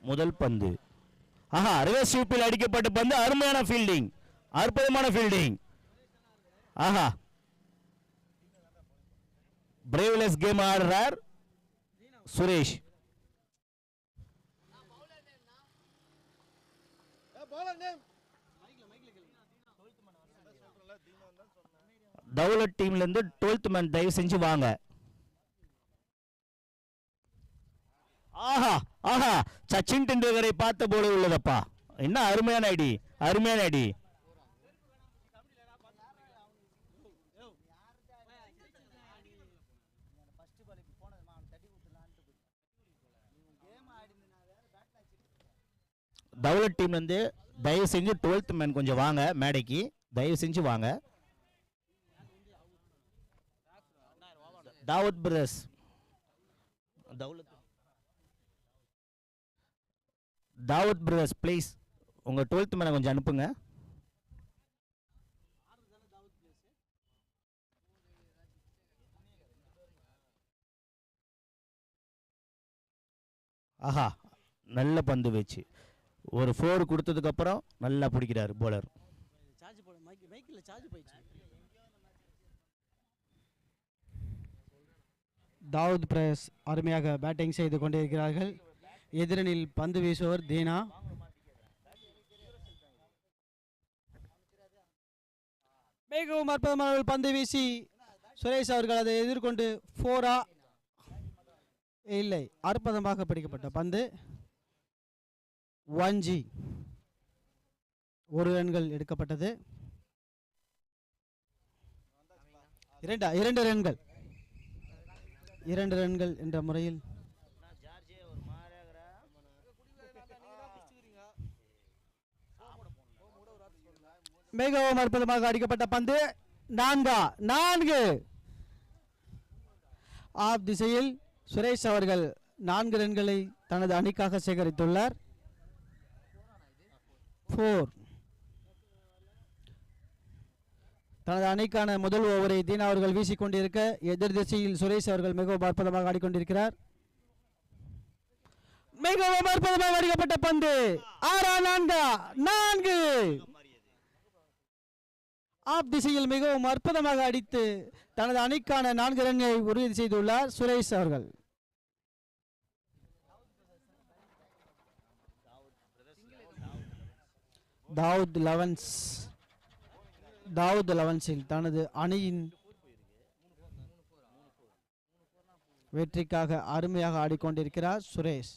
முதல் பந்து. ஆஹா, ரிவர்ஸ் ஸ்வீப்பில் அடிக்கப்பட்ட பந்து. அருமையான ஃபீல்டிங், அற்புதமான ஃபீல்டிங். ஆஹா, பிரேவ்லெஸ் கேம் ஆடுறார் சுரேஷ். தௌலத் டீம்ல இருந்து 12th மேன் தயவு செஞ்சு வாங்க. ஆஹா ஆஹா, சச்சின் டெண்டுல்கரை பார்த்த போல உள்ளதப்பா. என்ன அருமையான அடி, அருமையான அடி. தௌலத் டீம்ல இருந்து தயவு செஞ்சு 12th மேன் கொஞ்சம் வாங்க மேடைக்கு, தயவு செஞ்சு வாங்க. Dawood brothers, Dawood brothers please உங்க 12th மேனை கொஞ்சம் அனுப்புங்க. ஆஹா, நல்ல பந்து வச்சு ஒரு 4 கொடுத்ததுக்கு அப்புறம் நல்லா பிடிக்கிறார் போலர். தாவூத் பிரஸ் அருமையாக பேட்டிங் செய்து கொண்டிருக்கிறார்கள். எதிரணியில் பந்து வீசுவர் தீனா. மிகவும் அற்புதமான பந்து வீசி சுரேஷ் அவர்கள் அதை எதிர்கொண்டு 4 இல்லை, அற்புதமாக பிடிக்கப்பட்ட பந்து. 1G, 1 ரன்கள் எடுக்கப்பட்டது. 2 ரன்கள், 2 ரன்கள் என்ற முறையில் மிகவும் அற்புதமாக அடிக்கப்பட்ட பந்து. 4 ஆப் திசையில் சுரேஷ் அவர்கள் 4 ரன்களை தனது அணிக்காக சேகரித்துள்ளார். 4 தனது அணிக்கான முதல் ஓவரை தீனா அவர்கள் வீசிக்கொண்டிருக்க, எதிர் திசையில் சுரேஷ் அவர்கள் மிகவும் அற்புதமாக ஆடிக்கொண்டிருக்கிறார். மிகவும் அற்புதமாக அடிக்கப்பட்ட பந்து. 4 ஆப் திசையில் மிகவும் அற்புதமாக அடித்து தனது அணிக்கான 4 ரன்களை உறுதி செய்துள்ளார் சுரேஷ் அவர்கள். தாவூத் லெவன்ஸில் தனது அணியின் வெற்றிக்காக அருமையாக ஆடிக்கொண்டிருக்கிறார் சுரேஷ்.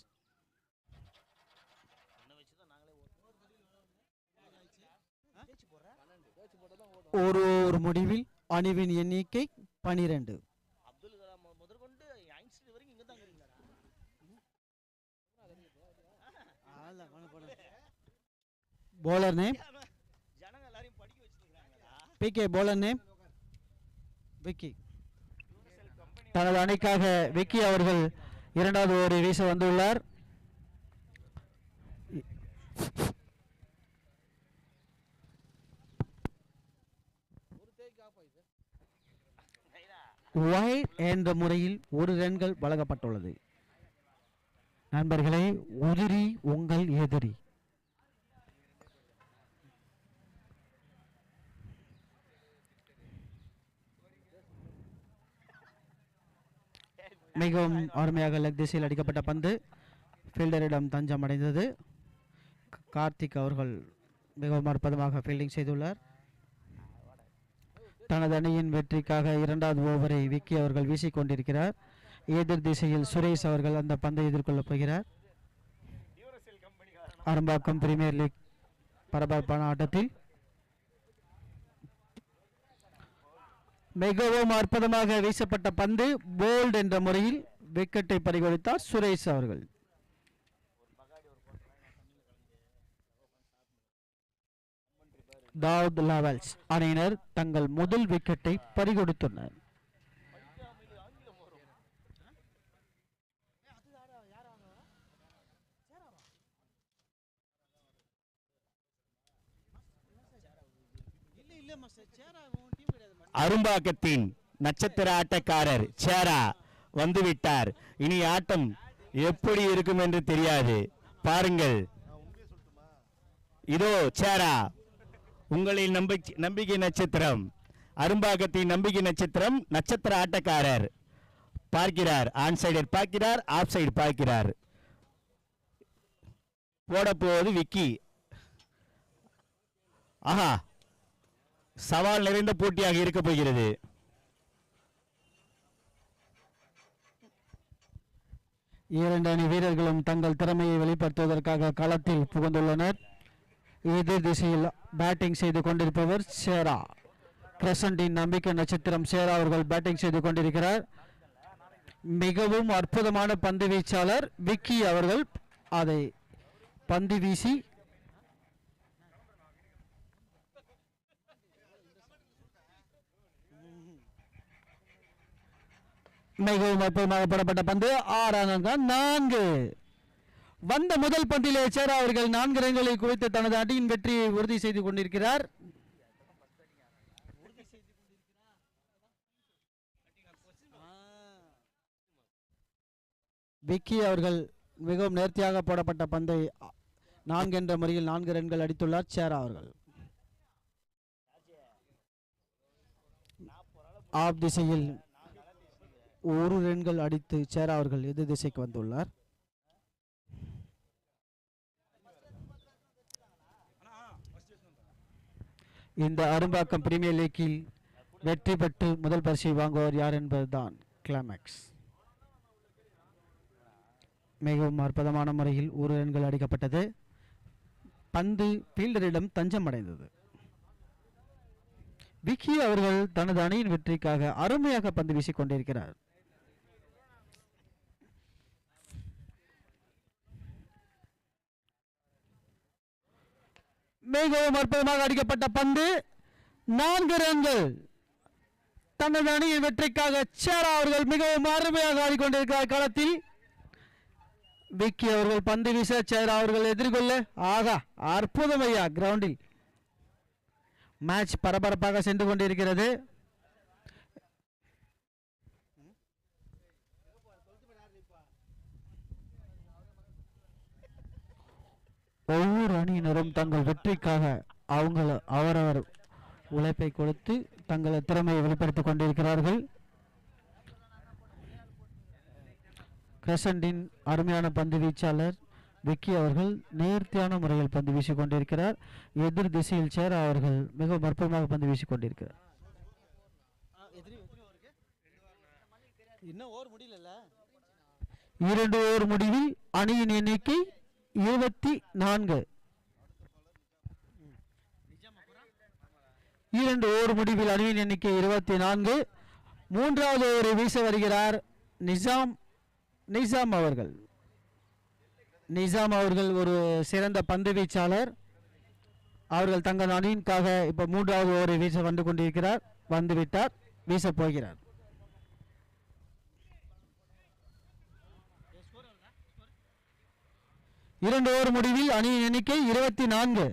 ஒரு முடிவில் அணிவின் எண்ணிக்கை 12. bowler name PK, bowler name Vicky. தனது அணிக்காக விக்கி அவர்கள் 2வது ஓவரை வீச வந்துள்ளார். வைட் என்ற முறையில் 1 ரன்கள் வழங்கப்பட்டுள்ளது. நண்பர்களே, உதிரி உங்கள் எதிரி. மிகவும் அருமையாக லெக் திசையில் அடிக்கப்பட்ட பந்து ஃபீல்டரிடம் தஞ்சம் அடைந்தது. கார்த்திக் அவர்கள் மிகவும் அற்புதமாக ஃபீல்டிங் செய்துள்ளார். தனது அணியின் வெற்றிக்காக 2வது ஓவரை விக்கி அவர்கள் வீசிக்கொண்டிருக்கிறார். எதிர் திசையில் சுரேஷ் அவர்கள் அந்த பந்தை எதிர்கொள்ளப் போகிறார். அரும்பாக்கம் பிரீமியர் லீக் பரபரப்பான ஆட்டத்தில் மிகவும் அற்புதமாக வீசப்பட்ட பந்து போல்ட் என்ற முறையில் விக்கெட்டை பறிகொடுத்தார் சுரேஷ் அவர்கள். தாவூத் லெவல்ஸ் அணியினர் தங்கள் முதல் விக்கெட்டை பறிகொடுத்துள்ளனர். அரும்பாக்கத்தின் நட்சத்திர ஆட்டக்காரர் சேரா வந்துவிட்டார். இனி ஆட்டம் எப்படி இருக்கும் என்று தெரியாது. பாருங்கள், இதோ சேரா உங்களின் நம்பிக்கை நட்சத்திரம், அரும்பாக்கத்தின் நம்பிக்கை நட்சத்திரம், நட்சத்திர ஆட்டக்காரர் பார்க்கிறார். ஆன் சைடர் பார்க்கிறார், ஆஃப் சைடு பார்க்கிறார். போட போவது விக்கி. ஆஹா, சவால் நிறைந்த போட்டியாக இருக்க போகிறது. இரண்டு அணி வீரர்களும் தங்கள் திறமையை வெளிப்படுத்துவதற்காக களத்தில் புகுந்துள்ளனர். எதிர் திசையில் பேட்டிங் செய்து கொண்டிருப்பவர் சேரா. கிரசண்டின் நம்பிக்கை நட்சத்திரம் சேரா அவர்கள் பேட்டிங் செய்து கொண்டிருக்கிறார். மிகவும் அற்புதமான பந்து வீச்சாளர் விக்கி அவர்கள் அதை பந்து வீசி மிகவும் அற்புதமாக போடப்பட்ட பந்து 6 வந்த முதல் பந்திலே சேரா அவர்கள் 4 ரன்களை குவித்து தனது அணியின் வெற்றியை உறுதி செய்து கொண்டிருக்கிறார். விக்கி அவர்கள் மிகவும் நேர்த்தியாக போடப்பட்ட பந்தை 4 என்ற முறையில் 4 ரன்கள் அடித்துள்ளார் சேரா அவர்கள். ஆப் திசையில் 1 ரன்கள் அடித்து சேரா அவர்கள் எதிர் திசைக்கு வந்துள்ளார். இந்த அரும்பாக்கம் பிரீமியர் லீக்கில் வெற்றி பெற்று முதல் பரிசை வாங்குவார் யார் என்பதுதான் கிளைமேக்ஸ். மிகவும் அற்புதமான முறையில் 1 ரன்கள் அடிக்கப்பட்டது. பந்து ஃபீல்டரிடம் தஞ்சம் அடைந்தது. விக்கி அவர்கள் தனது அணியின் வெற்றிக்காக அருமையாக பந்து வீசிக் கொண்டிருக்கிறார். மிகவும் அற்புதமாக அடிக்கப்பட்ட பந்து 4 ரன்கள். தனது அணியின் வெற்றிக்காக சேரா அவர்கள் மிகவும் அருமையாக ஆடிக்கொண்டிருக்கிறார் களத்தில். விக்கி அவர்கள் பந்து வீச சேரா அவர்கள் எதிர்கொள்ள ஆகா அற்புதமையா. கிரவுண்டில் மேட்ச் பரபரப்பாக சென்று கொண்டிருக்கிறது. ஒவ்வொரு அணியினரும் தங்கள் வெற்றிக்காக அவரவர் உழைப்பை கொடுத்து தங்கள் திறமையை வெளிப்படுத்திக் கொண்டிருக்கிறார்கள். கிரசண்டின் அருமையான பந்து வீச்சாளர் விக்கி அவர்கள் நேர்த்தியான முறையில் பந்து வீசிக் கொண்டிருக்கிறார். எதிர் திசையில் சேரா அவர்கள் மிகவும் அற்புதமாக பந்து வீசிக் கொண்டிருக்கிறார். 2 ஓவர் முடிவில் அணியின் எண்ணிக்கை 24. 2 ஓவர் முடிவில் அணியின் எண்ணிக்கை 24. 3வது ஓவரை வீச வருகிறார் நிசாம் அவர்கள். நிசாம் அவர்கள் ஒரு சிறந்த பந்து வீச்சாளர். அவர்கள் தங்கள் அணியின்காக இப்போ 3வது ஓவரை வீச வந்து கொண்டிருக்கிறார். வந்துவிட்டார், வீச போகிறார். இரண்டு ஓவர் முடிவில் அணியின் எண்ணிக்கை 24.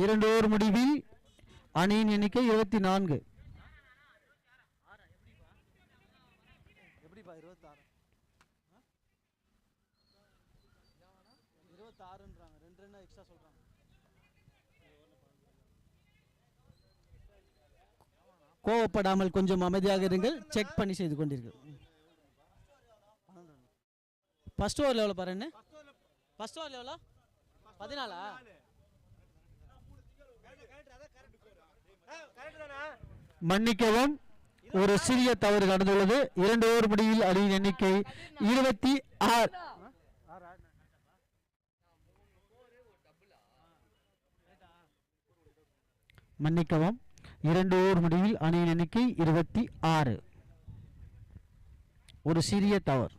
இரண்டு ஓவர் முடிவில் அணியின் எண்ணிக்கை 24. கோவப்படாமல் கொஞ்சம் அமைதியாக இருங்கள். செக் பண்ணி செய்து கொண்டீர்கள். ஃபர்ஸ்ட் ஓவர் லெவலில் பாருங்க. ஃபர்ஸ்ட் ஓவர் லெவலா 14. மன்னிக்கவும், ஒரு சிறிய தவறு நடந்துள்ளது. 2 ஓவர் முடிவில் அணியின் எண்ணிக்கை 26. மன்னிக்கவும், 2 ஓவர் முடிவில் அணியின் எண்ணிக்கை 26. ஒரு சிறிய தவறு.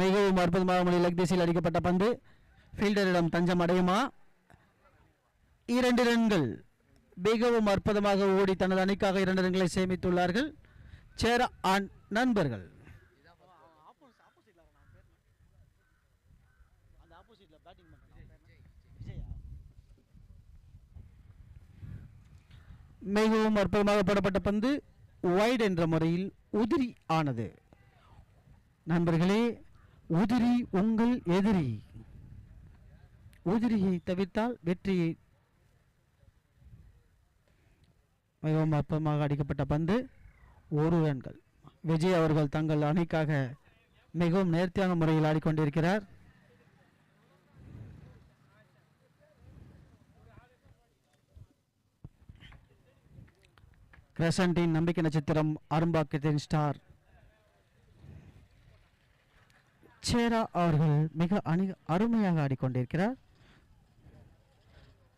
மிகவும் அற்புதமாக முறையில் லெக் திசையில் அடிக்கப்பட்ட பந்து ஃபீல்டரிடம் தஞ்சம் அடையுமா? 2 ரன்கள். மிகவும் அற்புதமாக ஓடி தனது அணிக்காக 2 ரன்களை சேமித்துள்ளார்கள் சேரா நண்பர்கள். மிகவும் அற்புதமாக போடப்பட்ட பந்து வைட் என்ற முறையில் உதிரி ஆனது. நண்பர்களே, உதிரி உங்கள் எதிரி. உதிரியை தவிர்த்தால் வெற்றியை. மிகவும் அற்புதமாக அடிக்கப்பட்ட பந்து 1 ரன்கள். விஜய் அவர்கள் தங்கள் அணிக்காக மிகவும் நேர்த்தியான முறையில் ஆடிக்கொண்டிருக்கிறார். கிரசண்டின் நம்பிக்கை நட்சத்திரம் அரும்பாக்கத்தின் ஸ்டார் சேரா அவர்கள் மிக அருமையாக ஆடிக்கொண்டிருக்கிறார்.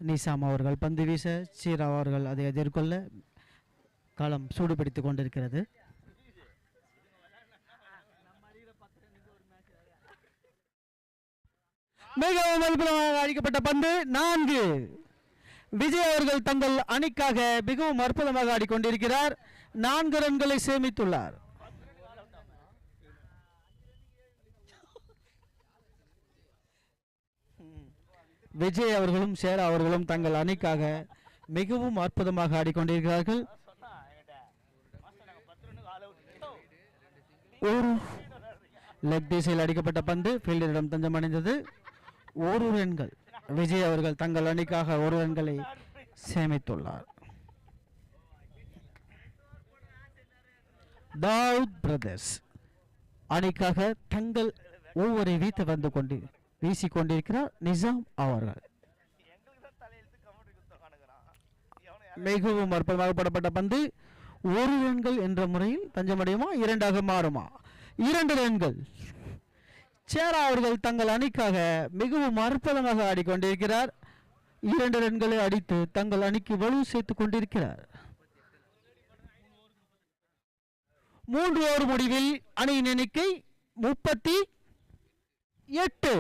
நிசாம் அவர்கள் பந்து வீச சேரா அவர்கள் அதை எதிர்கொள்ள களம் சூடுபிடித்துக் கொண்டிருக்கிறது. மிகவும் அற்புதமாக அடிக்கப்பட்ட பந்து 4. விஜய் அவர்கள் தங்கள் அணிக்காக மிகவும் அற்புதமாக ஆடிக்கொண்டிருக்கிறார். 4 ரன்களை சேமித்துள்ளார். விஜய் அவர்களும் சேரா அவர்களும் தங்கள் அணிக்காக மிகவும் அற்புதமாக ஆடிக்கொண்டிருக்கிறார்கள். ஒரு லெக் திசையில் அடிக்கப்பட்ட பந்து ஃபீல்டரிடம் தஞ்சமடைந்தது. 1 ரன்கள். விஜய் அவர்கள் தங்கள் அணிக்காக 1 ரன்களை சேமித்துள்ளார். தாவூத் பிரதர்ஸ் அணிக்காக தங்கள் ஓவரை வீசிக்கொண்டிருக்கிறார் நிசாம் அவர்கள். மிகவும் அற்புதமாக போடப்பட்ட பந்து 1 ரன்கள் என்ற முறையில் தஞ்சமடையுமா, 2ஆக மாறுமா? 2 ரன்கள். சேரா அவர்கள் தங்கள் அணிக்காக மிகவும் அற்புதமாக ஆடிக்கொண்டிருக்கிறார். 2 ரன்களை அடித்து தங்கள் அணிக்கு வலு சேர்த்துக் கொண்டிருக்கிறார். 3 ஓவர் முடிவில் அணியின் எண்ணிக்கை 38.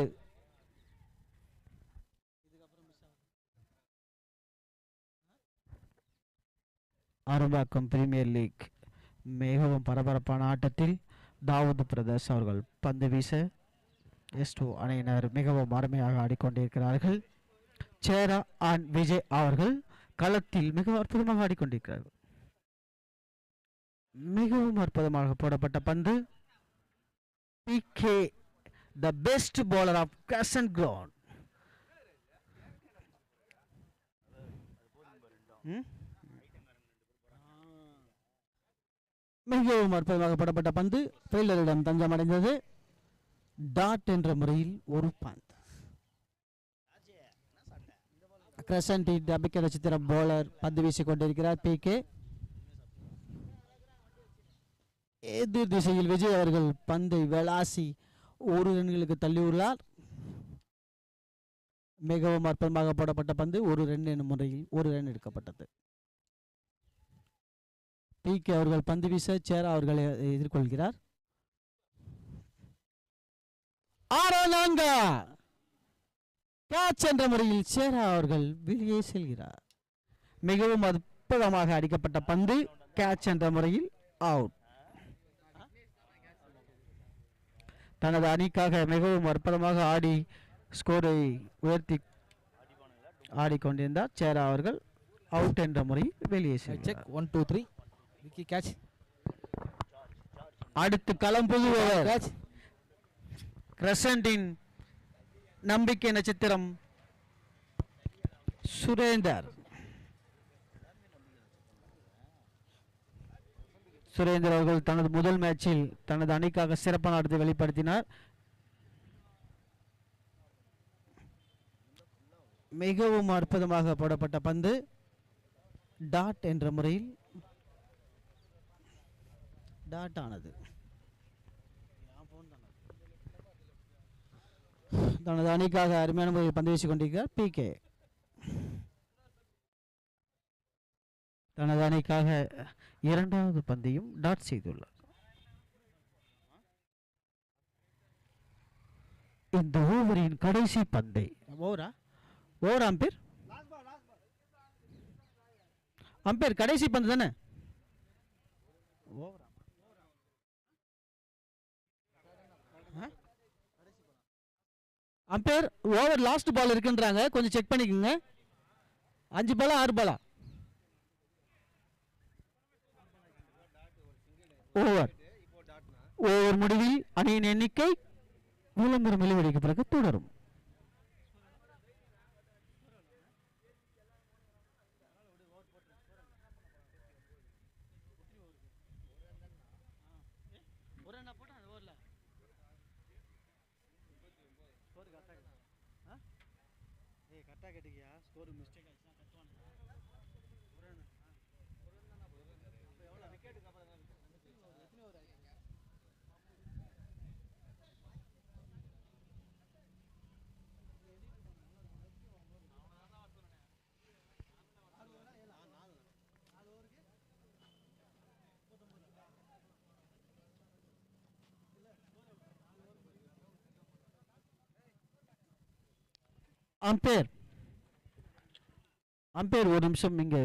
அரும்பாக்கம் பிரீமியர் லீக் மிகவும் பரபரப்பான ஆட்டத்தில் தாவூத் பிரதர்ஸ் அவர்கள் பந்து வீச எஸ்டோ அணியினர் மிகவும் அருமையாக ஆடிக்கொண்டிருக்கிறார்கள். சேரா அண்ட் விஜய் அவர்கள் களத்தில் மிக அற்புதமாக ஆடிக்கொண்டிருக்கிறார்கள். மிகவும் அற்புதமாக போடப்பட்ட பந்து PK the best bowler of Crescent ground. மிகவும் அற்புதமாக போடப்பட்ட பந்து ஃபீல்டரிடம் தஞ்சமடைந்தது. டாட் என்ற முறையில் ஒரு பந்து. கிரசன்டி நம்பிக்கை நட்சத்திரம் போலர் பந்து வீசிக் கொண்டிருக்கிறார். பிகே எதிர் திசையில் விஜய் அவர்கள் பந்தை விளாசி 1 ரன்களுக்கு தள்ளியுள்ளார். மிகவும் அற்புதமாக போடப்பட்ட பந்து 1 ரன் எனும் முறையில் 1 ரன் எடுக்கப்பட்டது. பிகே அவர்கள் பந்து வீச சேரா அவர்களை எதிர்கொள்கிறார். 6 கேட்ச் என்ற முறையில் சேரா அவர்கள் வெளியே செல்கிறார். மிகவும் அற்புதமாக அடிக்கப்பட்ட பந்து கேட்ச் என்ற முறையில் அவுட். தனது அணிக்காக மிகவும் அற்புதமாக ஆடி ஸ்கோரை உயர்த்தி ஆடிக்கொண்டிருந்தார் சேரா அவர்கள். அவுட் என்ற முறையில் வெளியே செல்கிறார். 1 2 3 விக்கி கேட்ச். அடுத்து களம் புகுவர் கிரசண்டின் நம்பிக்கை நட்சத்திரம் சுரேந்தர். சுரேந்தர் அவர்கள் தனது முதல் மேட்சில் தனது அணிக்காக சிறப்பான ஆட்டத்தை வெளிப்படுத்தினார். மிகவும் அற்புதமாக போடப்பட்ட பந்து டாட் என்ற முறையில் டாட் ஆனது. தனது அணிக்காக அருமையான முறையில் பந்து வீசிக் கொண்டிருக்கிறார் பிகே. தனது அணிக்காக 2வது பந்தையும் டாட் செய்துள்ளார். இந்த ஓவரின் கடைசி பந்தை ஓவர் அம்பேர் கடைசி பந்து தானே. அம்பேர் ஓவர் லாஸ்ட் பால் இருக்குன்றாங்க, கொஞ்சம் செக் பண்ணிக்கோங்க. 5 பாலா 6 பாலா? ஓவர். ஓவர் முடிவில் அணியின் எண்ணிக்கை விளம்பரம் வெளிவடைக்கு பிறகு தொடரும். அம்பேர் அம்பேர் ஒரு நிமிஷம் இங்கே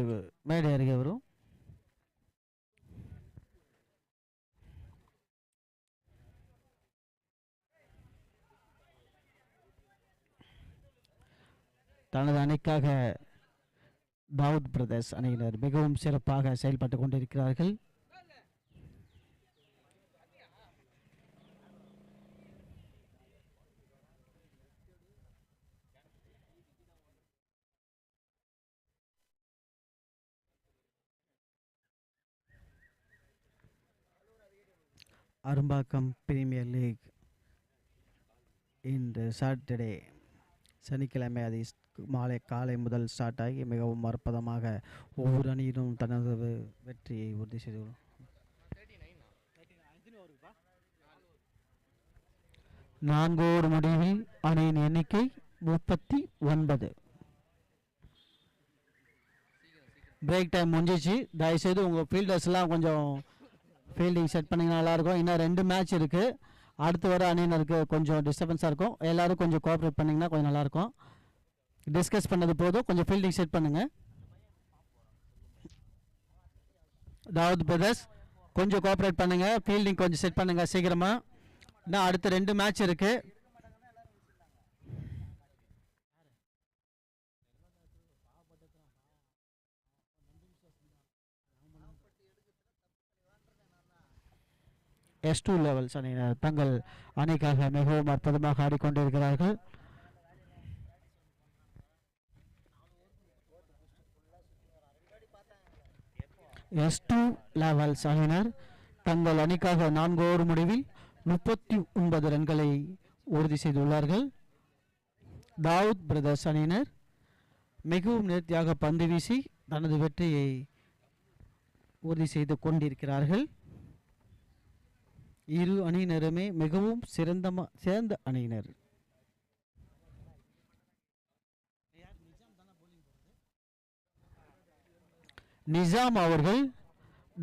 மேடை அருகே வரும். தனது அணிக்காக தாவூத் பிரதர்ஸ் அணியினர் மிகவும் சிறப்பாக செயல்பட்டு கொண்டிருக்கிறார்கள். அரும்பாக்கம் பிரீமியர் லீக் இன்று சாட்டர்டே சனிக்கிழமை அது காலை முதல் ஸ்டார்ட் ஆகி மிகவும் அற்புதமாக ஒவ்வொரு அணியிலும் தனது வெற்றியை உறுதி செய்துள்ளோம். 4 ஓவர் முடிவில் அணியின் எண்ணிக்கை 39. பிரேக் டைம் முடிஞ்சிச்சு. தயவுசெய்து உங்கள் ஃபீல்டர்ஸ்லாம் கொஞ்சம் ஃபீல்டிங் செட் பண்ணிங்கன்னா நல்லாயிருக்கும். இன்னும் 2 மேட்ச் இருக்குது. அடுத்து வர அணியினருக்கு கொஞ்சம் டிஸ்டர்பன்ஸாக இருக்கும். எல்லோரும் கொஞ்சம் கோஆப்ரேட் பண்ணிங்கன்னா கொஞ்சம் நல்லாயிருக்கும். டிஸ்கஸ் பண்ணது போதும், கொஞ்சம் ஃபீல்டிங் செட் பண்ணுங்கள். தாவூத் பிரதர்ஸ் கொஞ்சம் கோஆப்ரேட் பண்ணுங்கள், ஃபீல்டிங் கொஞ்சம் செட் பண்ணுங்கள் சீக்கிரமாக. இன்னும் அடுத்து 2 மேட்ச் இருக்குது. S2 லெவல்ஸ் அணியினர் தங்கள் அணிக்காக மிகவும் அற்புதமாக ஆடிக்கொண்டிருக்கிறார்கள். S2 லெவல்ஸ் அணியினர் தங்கள் அணிக்காக 4 ஓவர் முடிவில் 39 ரன்களை உறுதி செய்துள்ளார்கள். தாவூத் பிரதர்ஸ் அணியினர் மிகவும் நேர்த்தியாக பந்து வீசி தனது வெற்றியை உறுதி செய்து கொண்டிருக்கிறார்கள். இரு அணியினருமே மிகவும் சிறந்த அணியினர். நிஜாம் அவர்கள்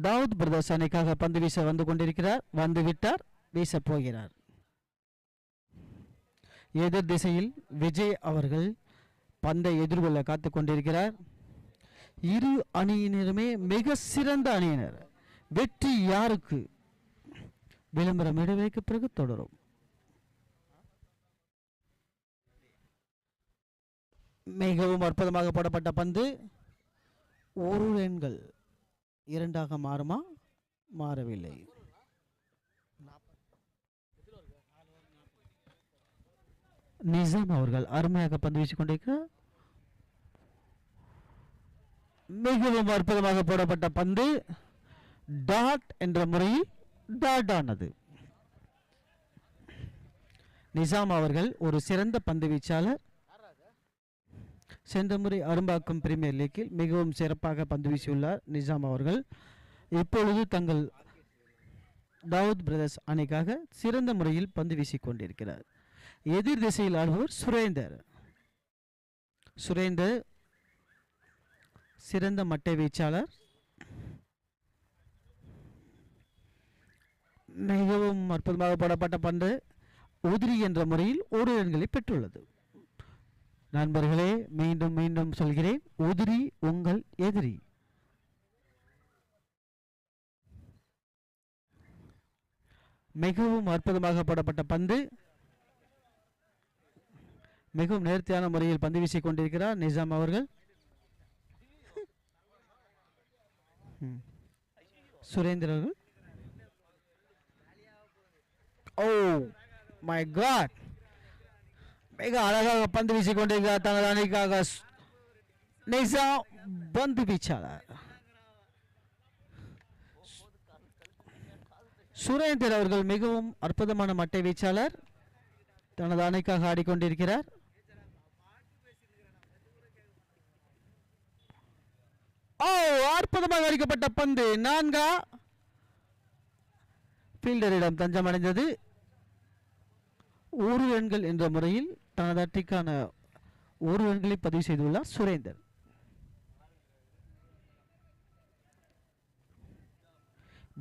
தாவூத் பிரதர்ஸ் அணிக்காக பந்து வீச வந்து கொண்டிருக்கிறார். வந்து விட்டார், வீச போகிறார். எதிர் திசையில் விஜய் அவர்கள் பந்தை எதிர்கொள்ள காத்து கொண்டிருக்கிறார். இரு அணியினருமே மிக சிறந்த அணியினர். வெற்றி யாருக்கு? விளம்பரம் இடைவேளைக்கு பிறகு தொடரும். மிகவும் அற்புதமாக போடப்பட்ட பந்து 1 ரன்கள் 2ஆக மாறுமா? மாறவில்லை. நிஜாம் அவர்கள் அருமையாக பந்து வீசிக் கொண்டிருக்கிறார். மிகவும் அற்புதமாக போடப்பட்ட பந்து டாட் என்ற முறையில் டாட் ஆனது. நிஜாம் அவர்கள் ஒரு சிறந்த பந்து வீச்சாளர். சென்ற முறை அரும்பாக்கம் பிரீமியர் லீக்கில் மிகவும் சிறப்பாக பந்து வீசியுள்ளார் நிஜாம் அவர்கள். இப்பொழுது தங்கள் தாவூத் பிரதர்ஸ் அணிக்காக சிறந்த முறையில் பந்து வீசிக் கொண்டிருக்கிறார். எதிர் திசையில் ஆடுபவர் சுரேந்தர் சிறந்த மட்டை வீச்சாளர். மிகவும் அற்புதமாக போடப்பட்ட பந்து உதிரி என்ற முறையில் 1 ரன்களை பெற்றுள்ளது. நண்பர்களே, மீண்டும் மீண்டும் சொல்கிறேன், உதிரி உங்கள் எதிரி. மிகவும் அற்புதமாக போடப்பட்ட பந்து மிகவும் நேர்த்தியான முறையில் பந்து வீசிக் கொண்டிருக்கிறார் நிசாம் அவர்கள். சுரேந்தர் அவர்கள். ஓ மை காட், மிக அழகாக பந்து வீசிக் கொண்டிருக்கிறார் தனது அணிக்காக நிசாம் பந்து வீச்சாளர். சுரேந்தர் அவர்கள் மிகவும் அற்புதமான மட்டை வீச்சாளர், தனது அணிக்காக ஆடிக்கொண்டிருக்கிறார். ஓ அற்புதமாக அடிக்கப்பட்ட பந்து 4 ஃபீல்டரிடம் தஞ்சமடைந்தது. 1 ரன்கள் என்ற முறையில் தனது அணிக்கான 1 ரன்களை பதிவு செய்துள்ளார் சுரேந்தர்.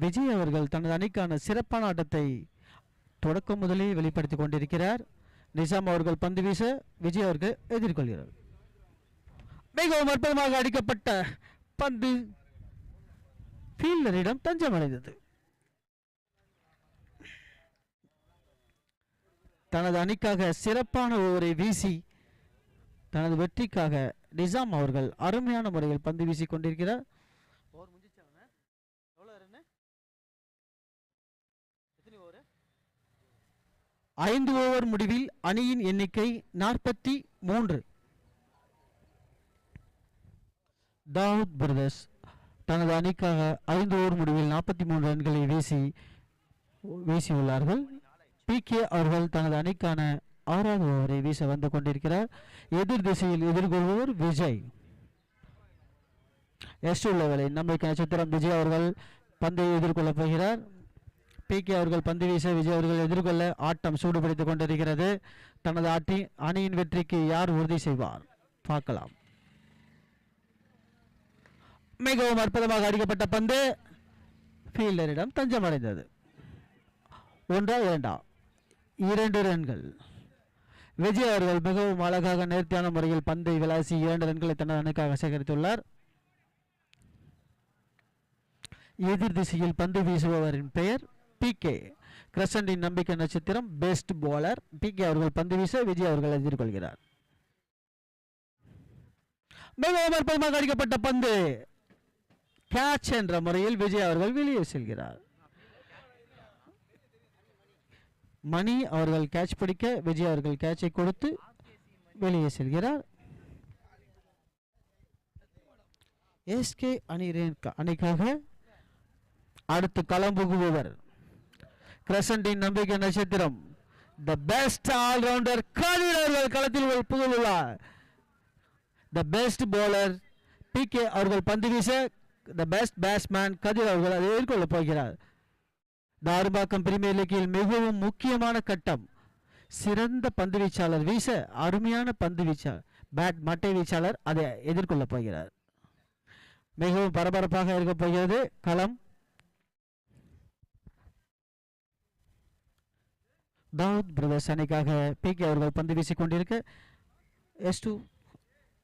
விஜய் அவர்கள் தனது அணிக்கான சிறப்பான ஆட்டத்தை தொடக்கம் முதலே வெளிப்படுத்திக் கொண்டிருக்கிறார். நிசாம் அவர்கள் பந்து வீச விஜய் அவர்கள் எதிர்கொள்கிறார். மிகவும் அற்புதமாக அடிக்கப்பட்ட பந்து ஃபீல்டரிடம் தஞ்சமடைந்தது. தனது அணிக்காக சிறப்பான ஓவரை வீசி தனது வெற்றிக்காக நிசாம் அவர்கள் அருமையான முறையில் பந்து வீசிக் கொண்டிருக்கிறார். 5 ஓவர் முடிவில் அணியின் எண்ணிக்கை 43. தாவூத் பிரதர்ஸ் தனது அணிக்காக 5 ஓவர் முடிவில் 43 ரன்களை வீசியுள்ளார்கள். PK அவர்கள் தனது அணிக்கான 6வது ஓவரை வீச வந்து கொண்டிருக்கிறார். எதிர் திசையில் எதிர்கொள்பவர் விஜய். S2 லெவலில் நம்பிக்கை நட்சத்திரம் விஜய் அவர்கள் பந்தை எதிர்கொள்ளப் போகிறார். PK அவர்கள் பந்து வீச விஜய் அவர்கள் எதிர்கொள்ள ஆட்டம் சூடுபிடித்துக் கொண்டிருக்கிறது. தனது அணியின் வெற்றிக்கு யார் உறுதி செய்வார் பார்க்கலாம். மிகவும் அற்புதமாக அடிக்கப்பட்ட பந்து ஃபீல்டரிடம் தஞ்சமடைந்தது. 1 2 ரன்கள். விஜய் அவர்கள் மிகவும் அழகாக நேர்த்தியான முறையில் பந்தை விளாசி 2 ரன்களை தனது அணிக்காக சேகரித்துள்ளார். எதிர் திசையில் பந்து வீசுபவரின் பெயர் PK. கிரசண்டின் நம்பிக்கை நட்சத்திரம் பெஸ்ட் போலர். PK அவர்கள் பந்து வீச விஜய் அவர்கள் எதிர்கொள்கிறார். மிகவும் அற்புதமாக அடிக்கப்பட்ட பந்து கேட்ச் என்ற முறையில் விஜய் அவர்கள் வெளியே செல்கிறார். மணி அவர்கள் கேட்ச் பிடிக்க விஜய் அவர்கள் கேட்சை கொடுத்து வெளியே செல்கிறார். SK அணிக்காக அடுத்து களம் புகுபவர் கிரசண்டின் நம்பிக்கை நட்சத்திரம் தி பெஸ்ட் ஆல்ரவுண்டர் கதிர் அவர்கள் களத்தில் புகுந்துள்ளார். தி பெஸ்ட் போலர் PK அவர்கள் பந்து வீச தி பெஸ்ட் பேட்ஸ்மேன் கதிர் அவர்கள் அதை எதிர்கொள்ளப் போகிறார். தாரும்பாக்கம் பிரீமியர் லீக்கில் மிகவும் முக்கியமான கட்டம். சிறந்த பந்து வீச்சாளர் வீச அருமையான பந்து வீச்சாளர் மட்டை வீச்சாளர் அதை எதிர்கொள்ளப் போகிறார். மிகவும் பரபரப்பாக இருக்க போகிறது களம். தாவூத் பிரதர்ஸ் அணிக்காக PK அவர்கள் பந்து வீசிக் கொண்டிருக்க S2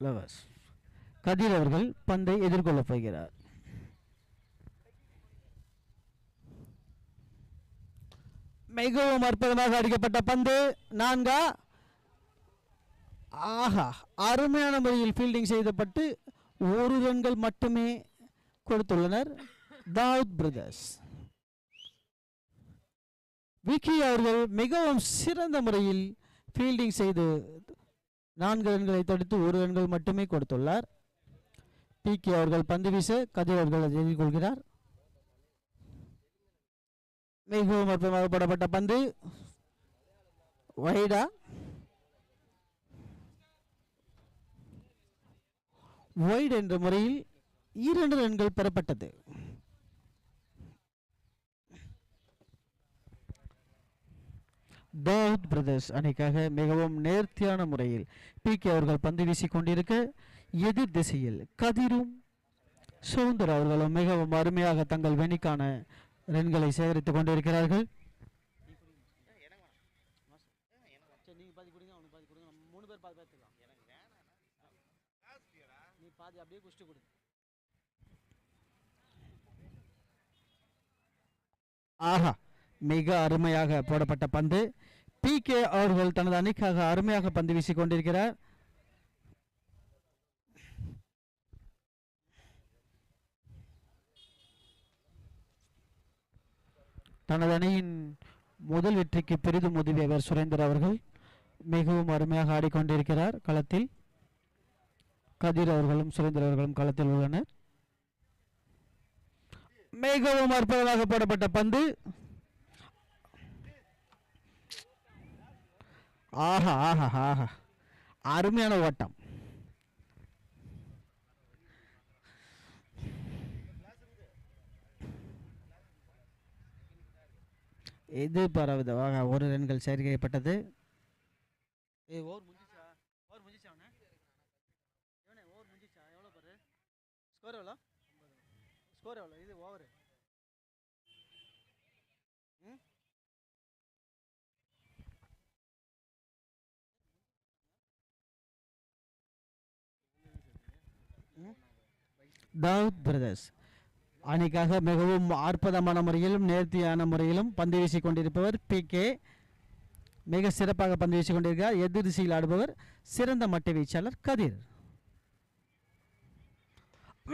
லவர்ஸ் கதிர் அவர்கள் பந்தை எதிர்கொள்ளப் போகிறார். மிகவும் அற்புதமாக அடிக்கப்பட்ட பந்து 4. ஆஹா, அருமையான முறையில் ஃபீல்டிங் செய்யப்பட்டு 1 ரன்கள் மட்டுமே கொடுத்துள்ளனர் தாவூத் பிரதர்ஸ். விக்கி அவர்கள் மிகவும் சிறந்த முறையில் ஃபீல்டிங் செய்து 4 ரன்களை தடுத்து 1 ரன்கள் மட்டுமே கொடுத்துள்ளார். PK அவர்கள் பந்து வீச கதிர் அவர்கள் எதிர்கொள்கிறார். மிகவும் அற்புதமாக போடப்பட்ட பந்து வைடா. வைட் என்ற முறையில் 2 ரன்கள் பெறப்பட்டது. தாவூத் பிரதர்ஸ் அணிக்காக மிகவும் நேர்த்தியான முறையில் PK அவர்கள் பந்து வீசிக் கொண்டிருக்க எதிர் திசையில் கதிரும் சுந்தர் அவர்களும் மிகவும் அருமையாக தங்கள் வெணிக்கான ரன்களை சேகரித்துக் கொண்டிருக்கிறார்கள். ஆஹா, மிக அருமையாக போடப்பட்ட பந்து PK அவர்கள் தனது அணிக்காக அருமையாக பந்து வீசிக் கொண்டிருக்கிறார். தனது அணியின் முதல் வெற்றிக்கு பெரிதும் உதவியவர் சுரேந்தர் அவர்கள் மிகவும் அருமையாக ஆடிக்கொண்டிருக்கிறார் களத்தில். கதிர் அவர்களும் சுரேந்தர் அவர்களும் களத்தில் உள்ளனர். மிகவும் அற்புதமாக போடப்பட்ட பந்து. ஆஹா ஆஹா ஆஹா, அருமையான ஓட்டம். எதிர்பாராத ஒரு ரன்கள் சேர்க்கப்பட்டது. தாவூத் பிரதர்ஸ் அணிக்காக மிகவும் அற்புதமான முறையிலும் நேர்த்தியான முறையிலும் பந்து வீசிக் கொண்டிருப்பவர் PK. மிக சிறப்பாக பந்து வீசிக் கொண்டிருக்கிறார். எதிர் திசையில் ஆடுபவர் சிறந்த மட்டை வீச்சாளர் கதிர்.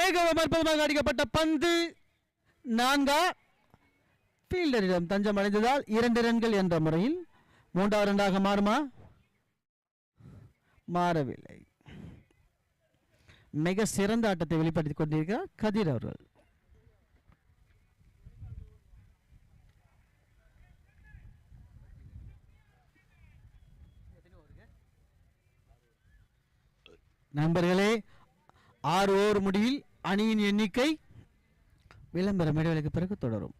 மிகவும் அற்புதமாக அடிக்கப்பட்ட பந்து 4 ஃபீல்டரிடம் தஞ்சம் அடைந்ததால் 2 ரன்கள் என்ற முறையில் 3வது ரன்னாக மாறுமா? மாறவில்லை. மிக சிறந்த ஆட்டத்தை வெளிப்படுத்திக் கொண்டிருக்கிறார் கதிர் அவர்கள். நண்பர்களே, 6 ஓவர் முடிவில் அணியின் எண்ணிக்கை விளம்பர இடைவேளைக்கு பிறகு தொடரும்.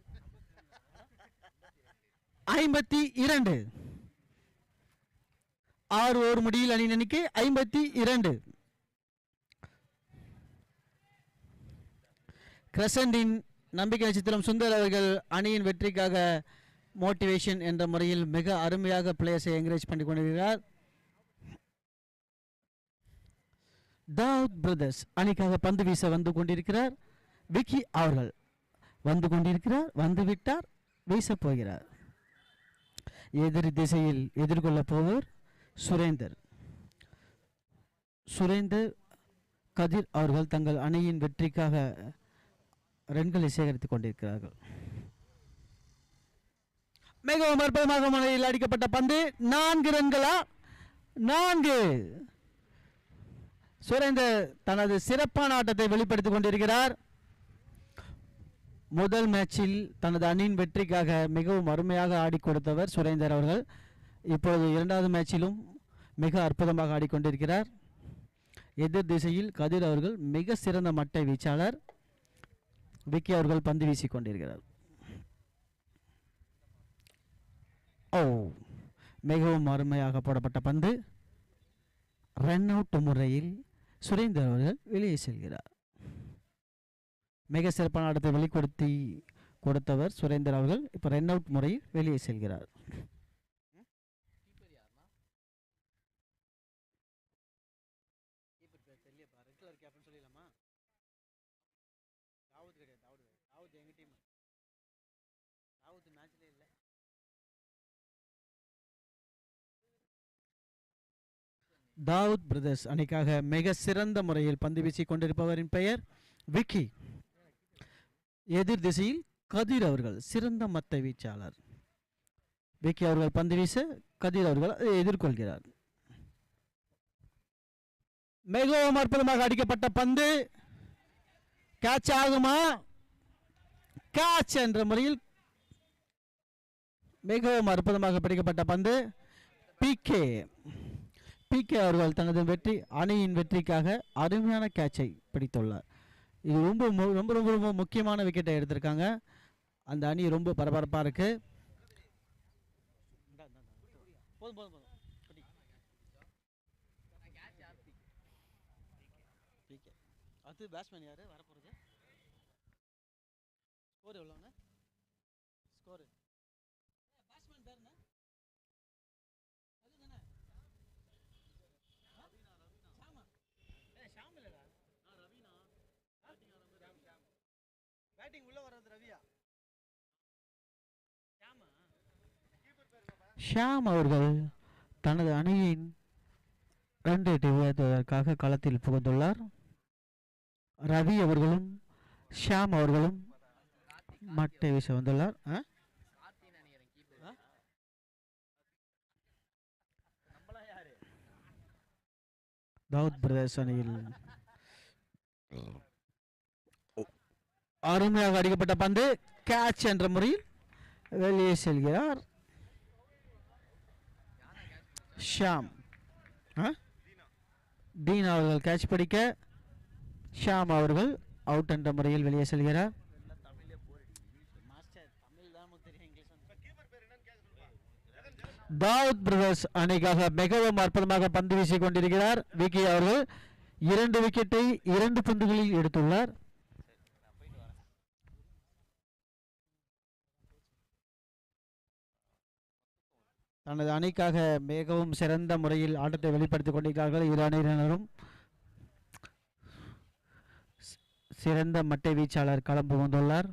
52. 6 ஓவர் முடிவில் அணியின் எண்ணிக்கை 52. கிரசண்டின் நம்பிக்கை நட்சத்திரம் சுந்தர் அவர்கள் அணியின் வெற்றிக்காக மோட்டிவேஷன் என்ற முறையில் மிக அருமையாக பிளேயர்ஸை என்கரேஜ் பண்ணி கொண்டிருக்கிறார். தாவூத் பிரதர்ஸ் அணிக்காக பந்து வீச வந்து கொண்டிருக்கிறார். விக்கி அவர்கள் வந்து கொண்டிருக்கிறார், வந்துவிட்டார், வீச போகிறார். எதிர் திசையில் எதிர்கொள்ள போவர் சுரேந்தர். கதிர் அவர்கள் தங்கள் அணியின் வெற்றிக்காக ரன்களை சேகரித்துக் கொண்டிருக்கிறார்கள். மிகவும் அற்புதமாக முறையில் அடிக்கப்பட்ட பந்து 4 ரன்களா? 4. சுரேந்தர் தனது சிறப்பான ஆட்டத்தை வெளிப்படுத்திக் கொண்டிருக்கிறார். முதல் மேட்சில் தனது அணியின் வெற்றிக்காக மிகவும் அருமையாக ஆடி கொடுத்தவர் சுரேந்தர் அவர்கள். இப்பொழுது 2வது மேட்சிலும் மிக அற்புதமாக ஆடிக்கொண்டிருக்கிறார். எதிர் திசையில் கதிர் அவர்கள் மிக சிறந்த மட்டை வீச்சாளர். விக்கி அவர்கள் பந்து வீசிக் கொண்டிருக்கிறார். மிகவும் அருமையாக போடப்பட்ட பந்து. ரன் அவுட் முறையில் சுரேந்தர் அவர்கள் வெளியே செல்கிறார். மிக சிறப்பான ஆட்டத்தை வெளிப்படுத்தி கொடுத்தவர் சுரேந்தர் அவர்கள் இப்போ ரன் அவுட் முறையில் வெளியே செல்கிறார். தாவூத் பிரதர்ஸ் அணிக்காக மிக சிறந்த முறையில் பந்து வீசிக் கொண்டிருப்பவரின் பெயர் விக்கி. எதிர் திசையில் கதிர் அவர்கள் சிறந்த மட்டை வீச்சாளர். விக்கி அவர்கள் பந்து வீச கதிர் அவர்கள் எதிர்கொள்கிறார். மிகவும் அற்புதமாக அடிக்கப்பட்ட பந்து கேட்ச் ஆகுமா? கேட்ச் என்ற முறையில் மிகவும் அற்புதமாக பிடிக்கப்பட்ட பந்து. பிகே அவர்கள் தனது அணியின் வெற்றிக்காக அருமையான கேட்சை பிடித்துள்ளார். இது ரொம்ப ரொம்ப ரொம்ப ரொம்ப முக்கியமான விக்கெட்டை எடுத்திருக்காங்க. அந்த அணி ரொம்ப பரபரப்பாக இருக்கு. அடுத்து பேட்ஸ்மேன் யாரு வர போறது? ஸ்கோர் எவ்வளவுங்க? ஸ்கோர் பேட்ஸ்மேன் பேர் என்ன? அதுதானே ஷாமா. ஷாம் இல்லடா. ரவினா. பேட்டிங் உள்ள வர்றது ரவியா? ஷாமா. கீப்பர் பேர் என்னப்பா? ஷியாம் அவர்கள் தனது அணியின் ரன் ரேட்டை உயர்த்துவதற்காக களத்தில் புகுந்துள்ளார். ரவி அவர்களும் ஷியாம் அவர்களும் மட்டை வீச வந்துள்ளார். தாவூத் பிரதேஷ் அணியில் அருமையாக அடிக்கப்பட்ட பந்து கேட்ச் என்ற முறையில் வெளியே செல்கிறார் ஷியாம். டீன் அவர்கள் கேட்ச் பிடிக்க ஷியாம் அவர்கள் அவுட் என்ற முறையில் வெளியே செல்கிறார். தாவூத் பிரதர்ஸ் அணிக்காக மிகவும் அற்புதமாக பந்து வீசிக் கொண்டிருக்கிறார் விக்கி அவர்கள். 2 விக்கெட்டை 2 பந்துகளில் எடுத்துள்ளார். தனது அணிக்காக மிகவும் சிறந்த முறையில் ஆட்டத்தை வெளிப்படுத்திக் கொண்டிருக்கிறார்கள் இரு அணியினரும். சிறந்த மட்டை வீச்சாளர் களம் புகுந்துள்ளார்.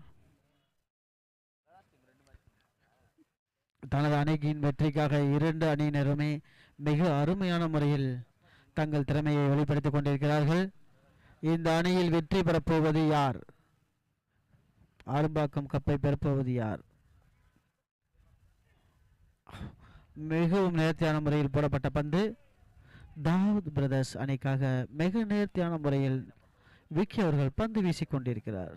தனது அணியின் வெற்றிக்காக 2 அணியினருமே மிக அருமையான முறையில் தங்கள் திறமையை வெளிப்படுத்திக் கொண்டிருக்கிறார்கள். இந்த அணியில் வெற்றி பெறப்போவது யார்? ஆரம்பாக்கம் கப்பை பெறப்போவது யார்? மிகவும் நேர்த்தியான முறையில் போடப்பட்ட பந்து தாவூத் பிரதர்ஸ் அணிக்காக மிக நேர்த்தியான முறையில் விக்கி அவர்கள் பந்து வீசிக் கொண்டிருக்கிறார்.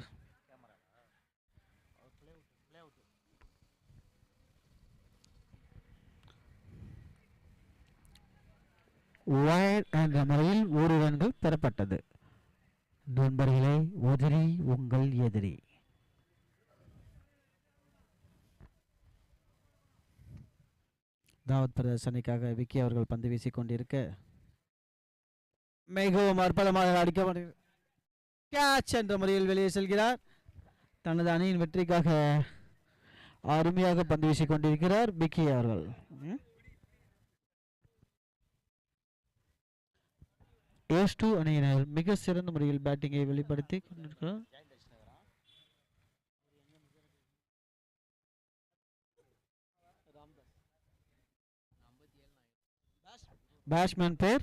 வயர் என்ற முறையில் 1 ரன்கள் பெறப்பட்டது. நண்பர்களே, உதிரி உங்கள் எதிரி. தாவூத் பிரதர்ஸ் அணிக்காக விக்கி அவர்கள் பந்து வீசிக் கொண்டிருக்க மிகவும் அற்புதமாக அடிக்க கேட்ச் என்ற முறையில் வெளியே செல்கிறார். தனது அணியின் வெற்றிக்காக அருமையாக பந்து வீசிக் கொண்டிருக்கிறார் விக்கி அவர்கள். ஏஸ்2 அணியினர் மிக சிறந்த முறையில் பேட்டிங்கை வெளிப்படுத்தி கொண்டிருக்கிறார். பேட்ஸ்மேன் பேர்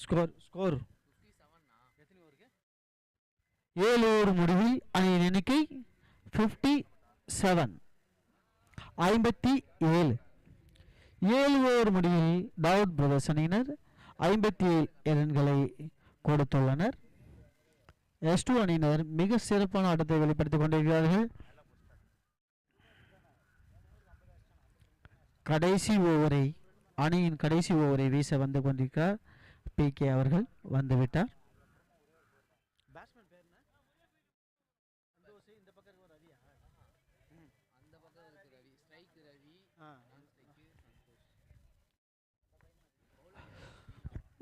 ஸ்கோர் 7 ஓவர் முடிவில் அணியின் எண்ணிக்கை 57. 57 7 ஓவர் முடிவில் தாவூத் பிரதர்ஸ் அணியினர் 57 ரன்களை கொடுத்துள்ளனர். எஸ்2 அணியினர் மிக சிறப்பான ஆட்டத்தை வெளிப்படுத்திக் கொண்டிருக்கிறார்கள். அணியின் கடைசி ஓவரை வீச வந்து கொண்டிருக்கிறார் PK அவர்கள் வந்துவிட்டார்.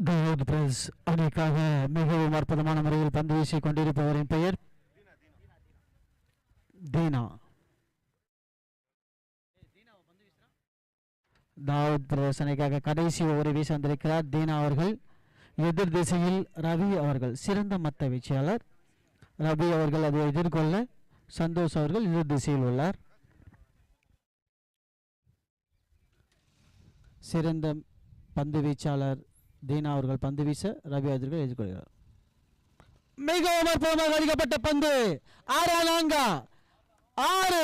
தாவூத் பிரதர்ஸ் அணிக்காக மிகவும் அற்புதமான முறையில் பந்து வீசிக் கொண்டிருப்பவரின் பெயர் தீனா. தாவூத் பிரதர்ஸ் அணிக்காக கடைசி ஓவரை வீச வந்திருக்கிறார் தீனா அவர்கள். எதிர் திசையில் ரவி அவர்கள் சிறந்த மத்த வீச்சாளர். ரவி அவர்கள் அதை எதிர்கொள்ள சந்தோஷ் அவர்கள் எதிர் திசையில் உள்ளார். சிறந்த பந்து வீச்சாளர் தீனா அவர்கள் பந்து வீச ரவி அவர்கள் எதிர்கொள்கிறார். மிகவும் அற்புதமாக அடிக்கப்பட்ட பந்து 6.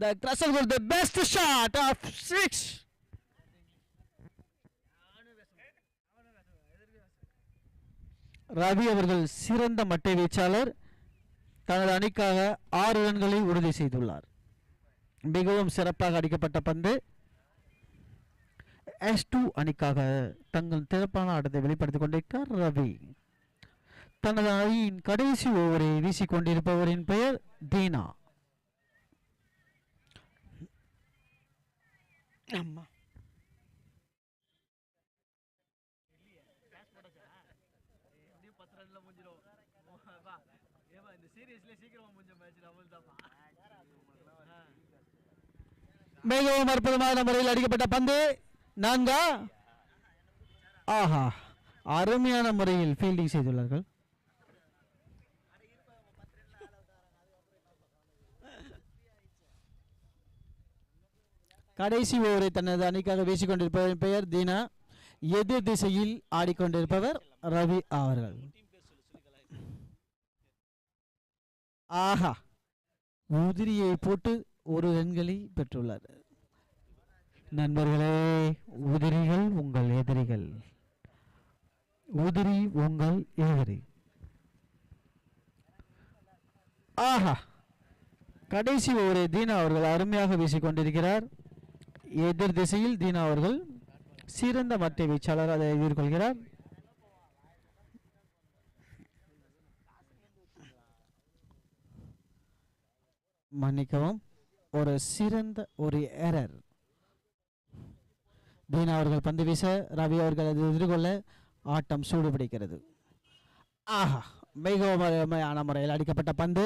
The Crusher was the best shot of 6. Ravi அவர்கள் சிறந்த மட்டை வீச்சாளர். தனது அணிக்காக 6 ரன்களை உறுதி செய்துள்ளார். மிகவும் சிறப்பாக அடிக்கப்பட்ட பந்து S2 அணிக்காக தங்கள் சிறப்பான ஆட்டத்தை வெளிப்படுத்திக் கொண்டிருக்கிறார் ரவி. தனது அணியின் கடைசி ஓவரை வீசிக் கொண்டிருப்பவரின் பெயர் தீனா. மிகவும் அற்புதமான முறையில் அடிக்கப்பட்ட பந்து 4. ஆஹா, அருமையான முறையில் ஃபீல்டிங் செய்துள்ளார்கள். கடைசி ஓவரை தனது அணிக்காக வீசிக்கொண்டிருப்பவரின் பெயர் தீனா. எதிர் திசையில் ஆடிக்கொண்டிருப்பவர் ரவி அவர்கள். ஆஹா, உதிரியை போட்டு ஒரு ரன்களை பெற்றுள்ளார். நண்பர்களே, உதிரிகள் உங்கள் எதிரிகள், உதிரி உங்கள் எதிரி. ஆஹா, கடைசி ஓவரை தீனா அவர்கள் அருமையாக வீசிக்கொண்டிருக்கிறார். எதிர் திசையில் தீனா அவர்கள் சிறந்த மட்டை வீச்சாளர் அதை எதிர்கொள்கிறார். மன்னிக்கவும், ஒரு சிறந்த ஒரு எரர். தீனா அவர்கள் பந்து வீச ரவி அவர்கள் அதை எதிர்கொள்ள ஆட்டம் சூடுபிடிக்கிறது. ஆஹா, மிகவும் அருமையான முறையில் அடிக்கப்பட்ட பந்து,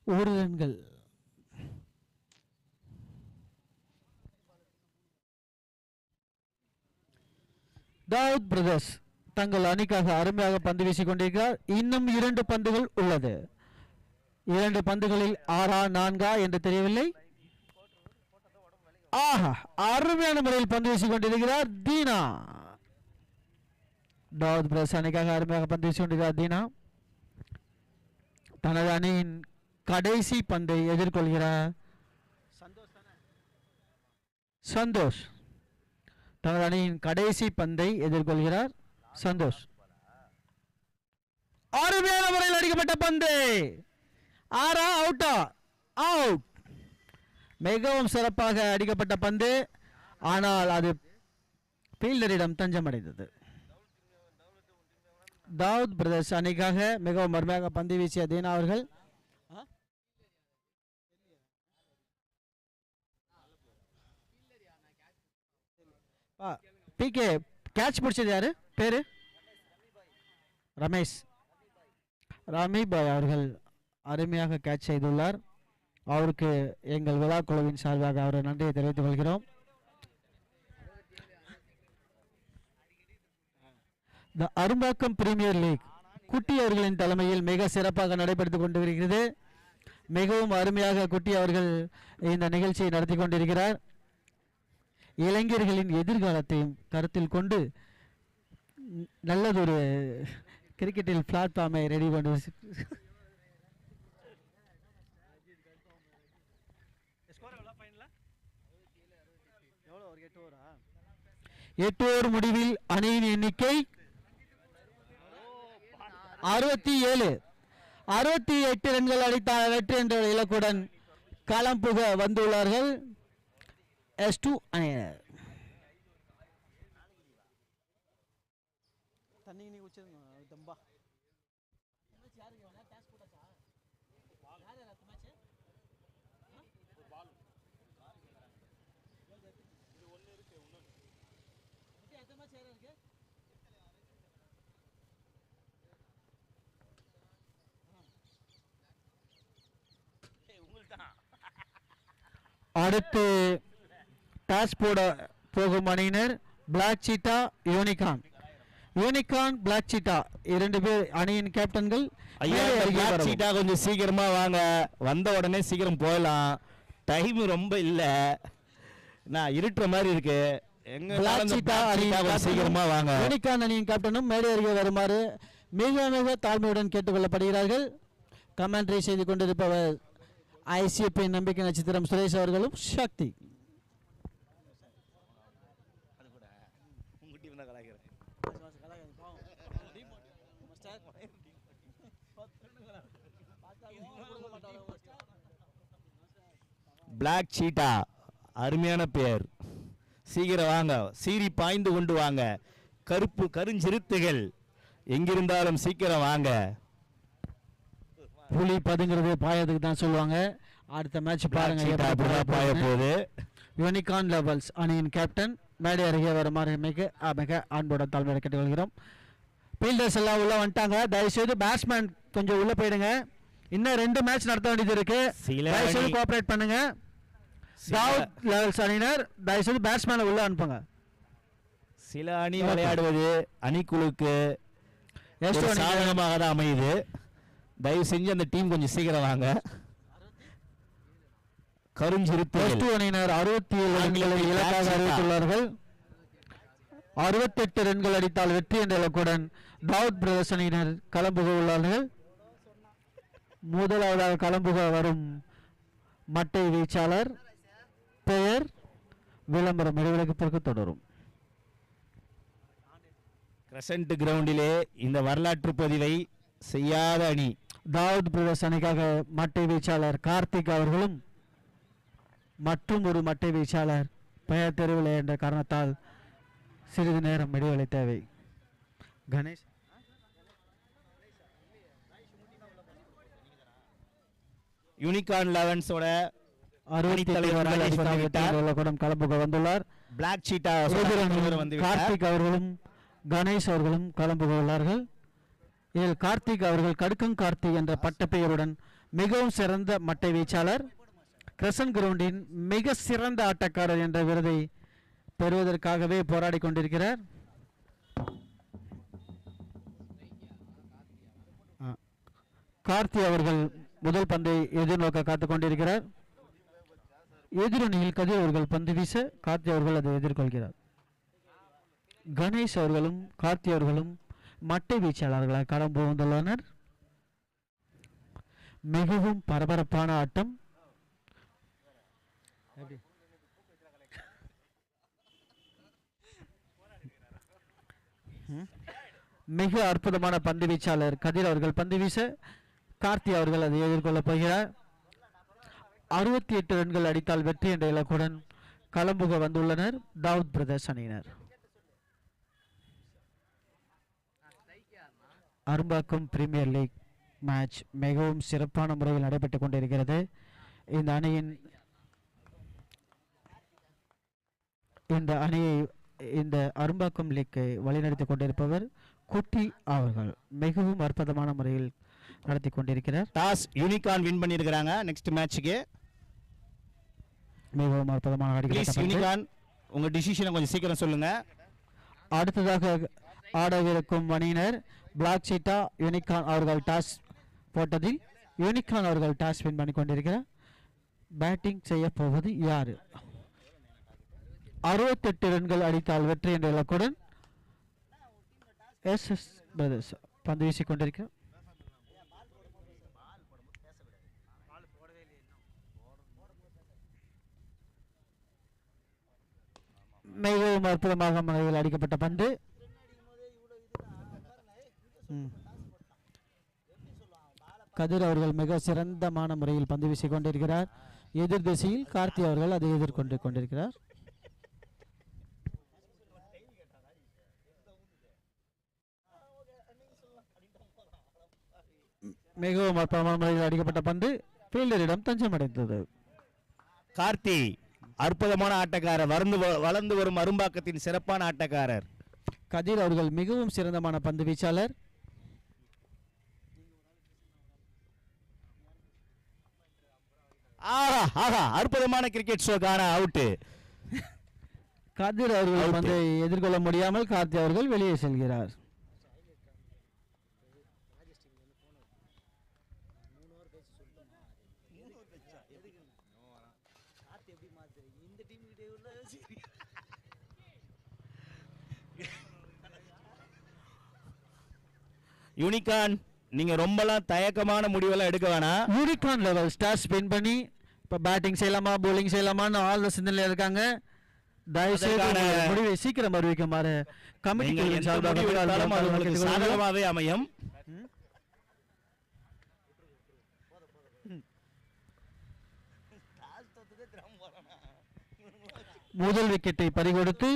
ஒரு ரன்கள். தாவூத் பிரதர்ஸ் தங்கள் அணிக்காக அருமையாக பந்து வீசிக் கொண்டிருக்கிறார். இன்னும் 2 பந்துகள் உள்ளது. 2 பந்துகளில் 6ஆ 4ஆ என்று தெரியவில்லை. ஆஹா, அருமையான முறையில் பந்து வீசிக் கொண்டிருக்கிறார் தீனா. தாவூத் பிரதர்ஸ் அணிக்காக அருமையாக பந்து வீசிக் கொண்டிருக்கிறார் தீனா. தனது அணியின் கடைசி பந்தை எதிர்கொள்கிறார் சந்தோஷ். தனது அணியின் கடைசி பந்தை எதிர்கொள்கிறார் சந்தோஷ். அருமையான முறையில் அடிக்கப்பட்ட பந்து, ஆறா அவுட்டா? அவுட். மிகவும் சிறப்பாக அடிக்கப்பட்ட பந்து, ஆனால் அது ஃபீல்டரிடம் தஞ்சமடைந்தது. தாவூத் பிரதர்ஸ் அணிக்காக மிகவும் அருமையாக பந்து வீசிய தீனா அவர்கள் பிகே கேட்ச் பிடிச்சது யாரு பேரு? ரமேஷ் ராமி பாய் அவர்கள் அருமையாக கேட்ச் செய்துள்ளார். அவருக்கு எங்கள் விழா குழுவின் சார்பாக அவரை நன்றியை தெரிவித்துக் கொள்கிறோம். அரும்பாக்கம் பிரீமியர் லீக் குட்டி அவர்களின் தலைமையில் மிக சிறப்பாக நடைபெற்றுக் கொண்டு வருகிறது. மிகவும் அருமையாக குட்டி அவர்கள் இந்த நிகழ்ச்சியை நடத்தி கொண்டிருக்கிறார். இளைஞர்களின் எதிர்காலத்தையும் கருத்தில் கொண்டு நல்லதொரு கிரிக்கெட்டில் பிளாட்ஃபார்மை ரெடி பண்ணி 8 ஓவர் முடிவில் அணியின் எண்ணிக்கை 67. 68 ரன்கள் அடித்தால் வெற்றி என்ற இலக்குடன் களம் புக வந்துள்ளார்கள் S2 அணியினர். அடுத்து டாஸ் போட போகும் அணியினர் பிளாக் சீட்டா யூனிகான். யூனிகான் பிளாக் சீட்டா 2 பேர் அணியின் கேப்டன்கள். ஐயா, பிளாக் சீட்டா கொஞ்சம் சீக்கிரமா வாங்க, வந்த உடனே சீக்கிரம் போகலாம், டைம் ரொம்ப இல்ல, நான் இருட்டுற மாதிரி இருக்கு. பிளாக் சீட்டா சீக்கிரமா வாங்க. யூனிகான் அணியின் கேப்டனும் மேடை அருகே வருமாறு மிக மிக தாழ்மையுடன் கேட்டுக்கொள்ளப்படுகிறார்கள். கமெண்ட்ரி செய்து கொண்டிருப்பவர் ஐசிஎப்பி நம்பிக்கை நட்சத்திரம் சுரேஷ் அவர்களும் சக்தி. பிளாக் சீட்டா அருமையான பெயர், சீக்கிரம் வாங்க, சீறி பாய்ந்து கொண்டு வாங்க, கருப்பு கருஞ்சிறுத்தைகள் எங்கிருந்தாலும் சீக்கிரம் வாங்க. புலி பதுங்கிறது பாயதுக்கு தான் சொல்லுவாங்க. அடுத்த மேட்ச் பாருங்க பாய போகுது. யூனிகான் லெவல்ஸ் அணியின் கேப்டன் மேடை அருகே வருமாறு மிக அன்போட தாழ்மையை கேட்டுக்கொள்கிறோம். ஃபீல்டர்ஸ் எல்லாம் உள்ள வந்துட்டாங்க. தயவுசெய்து பேட்ஸ்மேன் கொஞ்சம் உள்ள போயிடுங்க. இன்னும் 2 மேட்ச் நடத்த வேண்டியது இருக்கு. தயவுசெய்து கோஆபரேட் பண்ணுங்க. தாவூத் லெவல்ஸ் அணியினர் தயவுசெய்து பேட்ஸ்மேனை உள்ள அனுப்புங்க. சில அணி விளையாடுவது அணிக்குழுக்கு சாதகமாக தான் அமையுது. தயவு செஞ்சு அந்த டீம் கொஞ்சம் சீக்கிரம் வாங்க. கருஞ்சிருத்தைகள் அணியினர் 67 ரன்களை இலக்காக அறிவித்துள்ளார்கள். 68 ரன்கள் அடித்தால் வெற்றி என்ற இலக்குடன் தாவூத் பிரதர்ஸ் அணியினர் களம்புக உள்ளார்கள். முதலாவதாக களம்புக வரும் மட்டை வீச்சாளர் பெயர் விளம்பரம் இடைவெளிக்கு பிறகு தொடரும். கிரசன்ட் கிரவுண்டிலே இந்த வரலாற்று பதிவை செய்யாத அணி தாவூத் பிரதர்ஸ் அணிக்காக மட்டை வீச்சாளர் கார்த்திக் அவர்களும் மற்றும் ஒரு மட்டை வீச்சாளர் பெயர் தெரியவில்லை என்ற காரணத்தால் சிறிது நேரம் இடைவெளி தேவை. கணேஷ் யூனிகார்ன் லெவன்ஸோட 60 களம்புக வந்துள்ளார். பிளாக் சீட்டா கார்த்திக் அவர்களும் கணேஷ் அவர்களும் களம்புக உள்ளார்கள். இதில் கார்த்திக் அவர்கள் கடுக்கம் கார்த்திக் என்ற பட்டப்பெயருடன் மிகவும் சிறந்த மட்டை வீச்சாளர், கிரசன்ட் கிரவுண்டின் மிக சிறந்த ஆட்டக்காரர் என்ற விருதை பெறுவதற்காகவே போராடி கொண்டிருக்கிறார். கார்த்தி அவர்கள் முதல் பந்தை எதிர்நோக்க காத்துக் கொண்டிருக்கிறார். எதிரணியில் கதிர் அவர்கள் பந்து வீச கார்த்தி அவர்கள் அதை எதிர்கொள்கிறார். கணேஷ் அவர்களும் கார்த்தி அவர்களும் மட்டை வீச்சாளர்களாக களம் புகுந்துள்ளனர். மிகவும் பரபரப்பான ஆட்டம். மிக அற்புதமான பந்து வீச்சாளர் கதிர் அவர்கள் பந்து வீச கார்த்தி அவர்கள் அதை எதிர்கொள்ளப் போகிறார். 68 ரன்கள் அடித்தால் வெற்றி என்ற இலக்குடன் களம்புக வந்துள்ளனர் தாவூத் பிரதர்ஸ் அணியினர். அரும்பாக்கம் பிரீமியர் லீக் மேட்ச் மிகவும் சிறப்பான முறையில் நடைபெற்றுக் கொண்டிருக்கிறது. இந்த அரும்பாக்கம் லீக்கை வழிநடத்திக் கொண்டிருப்பவர் குட்டி அவர்கள் மிகவும் அற்புதமான முறையில் நடத்தி கொண்டிருக்கிறார். டாஸ் யூனிகார்ன் வின் பண்ணியிருக்கிறாங்க. நெக்ஸ்ட் மேட்சுக்கு மிகவும் அற்புதமான யூனிகார்ன் உங்க டிசிஷனை கொஞ்சம் சீக்கிரம் சொல்லுங்க. அடுத்ததாக ஆடவிருக்கும் அணியினர் பிளாக் சீட்டா யூனிகார்ன் அவர்கள் டாஸ் போட்டதில் யூனிகார்ன் அவர்கள் டாஸ் வின் பண்ணி கொண்டிருக்கிறார். பேட்டிங் செய்ய போவது யாரு? 68 ரன்கள் அடித்தால் வெற்றி என்ற இலக்குடன் எஸ் பிரதர்ஸ் பந்து வீசிக் கொண்டிருக்கிறார். மிகவும் அற்புதமாக முறையில் அடிக்கப்பட்ட பந்து. கதிர் அவர்கள் மிக சிறந்தமான முறையில் பந்து வீசிக் கொண்டிருக்கிறார். எதிர் திசையில் கார்த்தி அவர்கள் அதை எதிர்கொண்டு கொண்டிருக்கிறார். மிகவும் அற்புதமான முறையில் அடிக்கப்பட்ட பந்து ஃபீல்டரிடம் தஞ்சமடைந்தது. கார்த்தி அற்புதமான ஆட்டக்காரர், வளர்ந்து வரும் அரும்பாக்கத்தின் சிறப்பான ஆட்டக்காரர். கதிர் அவர்கள் மிகவும் சிறந்தமான பந்து வீச்சாளர். அற்புதமான கிரிக்கெட் ஷோக்கான அவுட். கதிர் அவர்கள் பந்தை எதிர்கொள்ள முடியாமல் கார்த்தி அவர்கள் வெளியே செல்கிறார். யூனிகார்ன் நீங்க ரொம்பலாம் தயக்கமான முடிவெல்லாம் எடுக்க வேணாம். யூனிகார்ன் லெவல் ஸ்டார் ஸ்பின் பண்ணி இப்போ பேட்டிங் செய்யலாமா bowling செய்யலாமான்னு ஆழ்ந்த சிந்தனையில் இருக்காங்க. தயவுசெய்து முடிவை சீக்கிரம் அறிவிக்குமாறு கமிட்டி சாதகமாகவே அமையும். முதல் விக்கெட்டை பறிகொடுத்து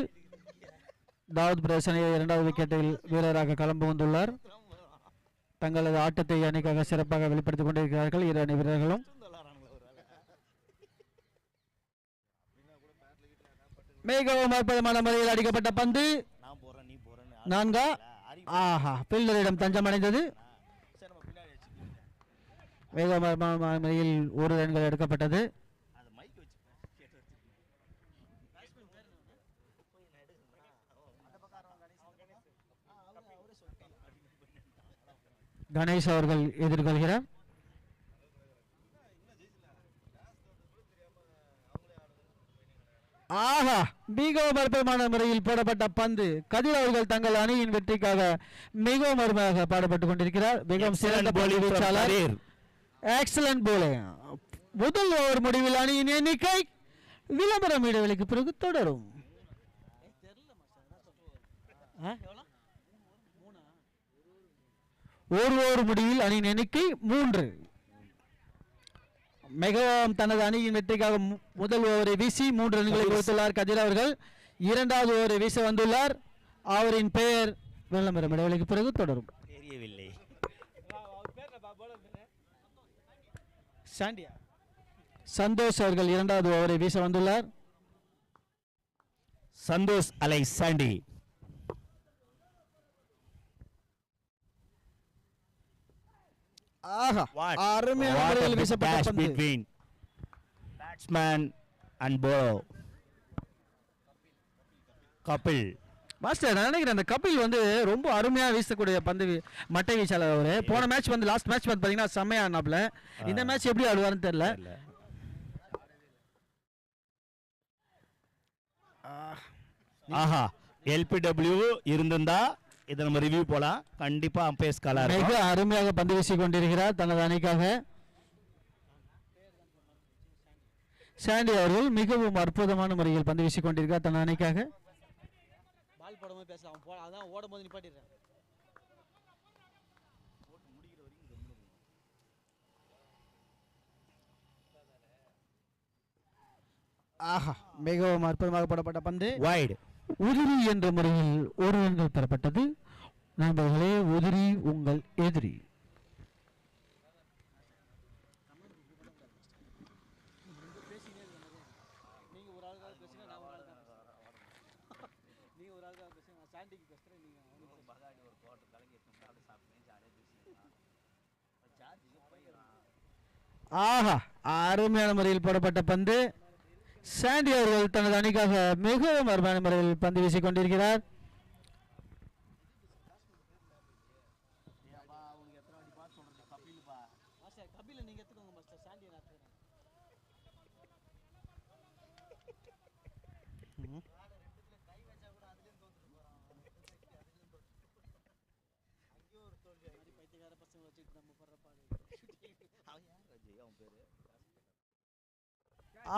தாவூத் பிரதர்ஸ் அணி இரண்டாவது விக்கெட்டில் வீரராக களம் புகுந்துள்ளார். தங்களது ஆட்டத்தை அணிக்காக சிறப்பாக வெளிப்படுத்திக் கொண்டிருக்கிறார்கள் இரு அணி வீரர்களும். மிகவும் அற்புதமான முறையில் அடிக்கப்பட்ட பந்து நான்கா ஃபீல்டரிடம் தஞ்சமடைந்தது. மிகவும் முறையில் ஒரு ரன்கள் எடுக்கப்பட்டது. கணேஷ் அவர்கள் எதிர்கொள்கிறார். ஆஹா, மிகவும் அற்புதமான முறையில் போடப்பட்ட பந்து. கதிர் அவர்கள் தங்கள் அணியின் வெற்றிக்காக மிகவும் அருமையாக பாடப்பட்டுக் கொண்டிருக்கிறார். மிகவும் சிறந்த பந்து வீச்சாளர். Excellent polling. முதல் ஓவர் முடிவில் அணியின் எண்ணிக்கை விளம்பரம் இடைவெளிக்கு பிறகு தொடரும். ஒரு ஓவர் முடிவில் அணியின் எண்ணிக்கை 3. மிகவும் தனது அணியின் வெற்றிக்காக முதல் ஓவரை வீசி 3 ரன்களை கொடுத்துள்ளார் கதிர் அவர்கள். இரண்டாவது ஓவரை வீச வந்துள்ளார். அவரின் பெயர் விளம்பரம் இடைவெளிக்கு பிறகு தொடரும். தெரியவில்லை. சந்தோஷ் அவர்கள் இரண்டாவது ஓவரை வீச வந்துள்ளார். சந்தோஷ் அலை சாண்டி. ஆஹா, அருமையான முறையில் வீசப்பட்ட பந்து. Between batsman and bowler. Kapil master, நான் நினைக்கிறேன் அந்த கபில் வந்து ரொம்ப அருமையா வீசக்கூடிய பந்து மட்டை வீச்சாளர். அவரு போன மேட்ச் வந்து லாஸ்ட் மேட்ச் வந்து பாத்தீங்கன்னா செம்மையா ஆனாப்ல. இந்த மேட்ச் எப்படி ஆடுவாருன்னு தெரியல. ஆஹா, LPW இருந்திருந்தா இதை நம்ம ரிவ்யூ போலாம். கண்டிப்பா அம்பையர்ஸ் காலா மிக அருமையாக பந்து வீசி கொண்டிருக்கிறார் தனது அணிக்காக. சாண்டி அவர்கள் மிகவும் அற்புதமான முறையில் பந்து வீசி கொண்டிருக்கிறார் தனது அணிக்காக. பால் போடும்போது பேசலாம், அதான் ஓடும்போது நிப்பாட்டிடுறேன். ஆஹா, மிகவும் அற்புதமாக போடப்பட்ட பந்து வைட். உதிரி என்ற முறையில் ஒரு ரன்கள் பெறப்பட்டது. நண்பர்களே, உதிரி உங்கள் எதிரி. ஆஹா, அருமையான முறையில் போடப்பட்ட பந்து. சாண்டி அவர்கள் தனது அணிக்காக மிகவும் அருமையான முறையில் பந்து வீசிக் கொண்டிருக்கிறார்.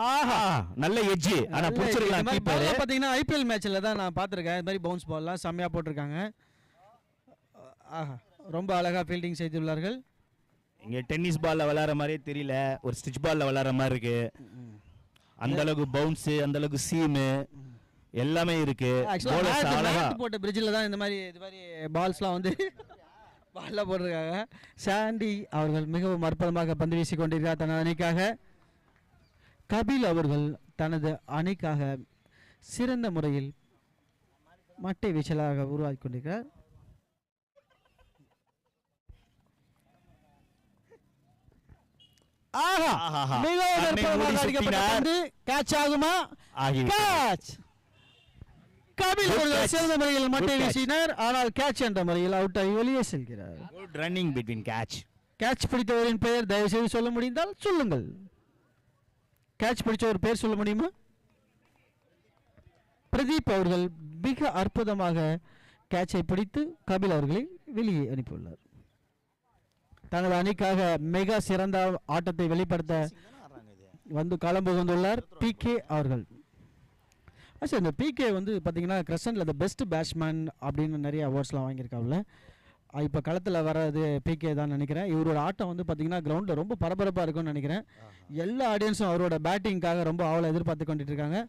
ஆஹா, நல்ல எட்ஜ். ஆனா புடிச்சிரலாம் கீப்பர். பாத்தீங்கன்னா ஐபிஎல் மேட்ச்ல தான் நான் பாத்துர்க்கேன். இந்த மாதிரி பவுன்ஸ் பால்லாம் செம்மையா போட்டுருக்காங்க. ஆஹா, ரொம்ப அழகா ஃபீல்டிங் செய்துள்ளார்கள். இங்க டென்னிஸ் பால்ல விளையாடுற மாதிரியே தெரியல, ஒரு ஸ்டிச் பால்ல விளையாடுற மாதிரி இருக்கு. அந்த அளவுக்கு பவுன்ஸ், அந்த அளவுக்கு சீம் எல்லாமே இருக்கு. போட்ட பிரிட்ஜ்ல தான் இந்த மாதிரி பால்ஸ்லாம் வந்து பால்ல போட்டிருக்காங்க. சாண்டி அவர்கள் மிகவும் அற்புதமாக பந்து வீசி கொண்டிருக்கிறார் தனது அணிக்காக. கபில் அவர்கள் தனது அணிக்காக சிறந்த முறையில் மட்டை வீச்சலாக உருவாக்கி கொண்டிருக்கிறார். கேட்ச் ஆகுமா? கேட்ச். கபில் அவர்கள் சிறந்த முறையில் மட்டை வீசினார். ஆனால் கேட்ச் என்ற முறையில் அவுட் ஆகி வெளியே செல்கிறார். Good running between catch. Catch பிடித்தவரின் பெயர் தயவு செய்து சொல்ல முடிந்தால் சொல்லுங்கள். கேட்ச் பிடிச்ச ஒரு பேர் சொல்ல முடியுமா? பிரதீப் அவர்கள் மிக அற்புதமாக கேட்சை பிடித்து கபில் அவர்களை வெளியே அனுப்பியுள்ளார். தனது அணிக்காக மிக சிறந்த ஆட்டத்தை வெளிப்படுத்த வந்து களம் புகுந்துள்ளார் பிகே அவர்கள். சார், இந்த பிகே வந்து பார்த்தீங்கன்னா கிரசன்ட்ல பெஸ்ட் பேட்ஸ்மேன் அப்படின்னு நிறைய அவார்ட்ஸ்லாம் வாங்கியிருக்காங்கல்ல. இப்போ களத்தில் வர்றது பிகே தான் நினைக்கிறேன். இவரோட ஆட்டம் வந்து பார்த்தீங்கன்னா கிரவுண்டில் ரொம்ப பரபரப்பாக இருக்கும்னு நினைக்கிறேன். எல்லா ஆடியன்ஸும் அவரோட பேட்டிங்காக ரொம்ப ஆவலை எதிர்பார்த்து கொண்டுட்டு இருக்காங்க.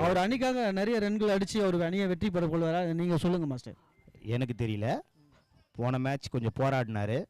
அவர் அணிக்காக நிறைய ரன்கள் அடித்து அவருக்கு அணியை வெற்றி பெற கொள்வாரா? நீங்கள் சொல்லுங்கள் மாஸ்டர். எனக்கு தெரியல. போன மேட்ச் கொஞ்சம் போராடினாரு.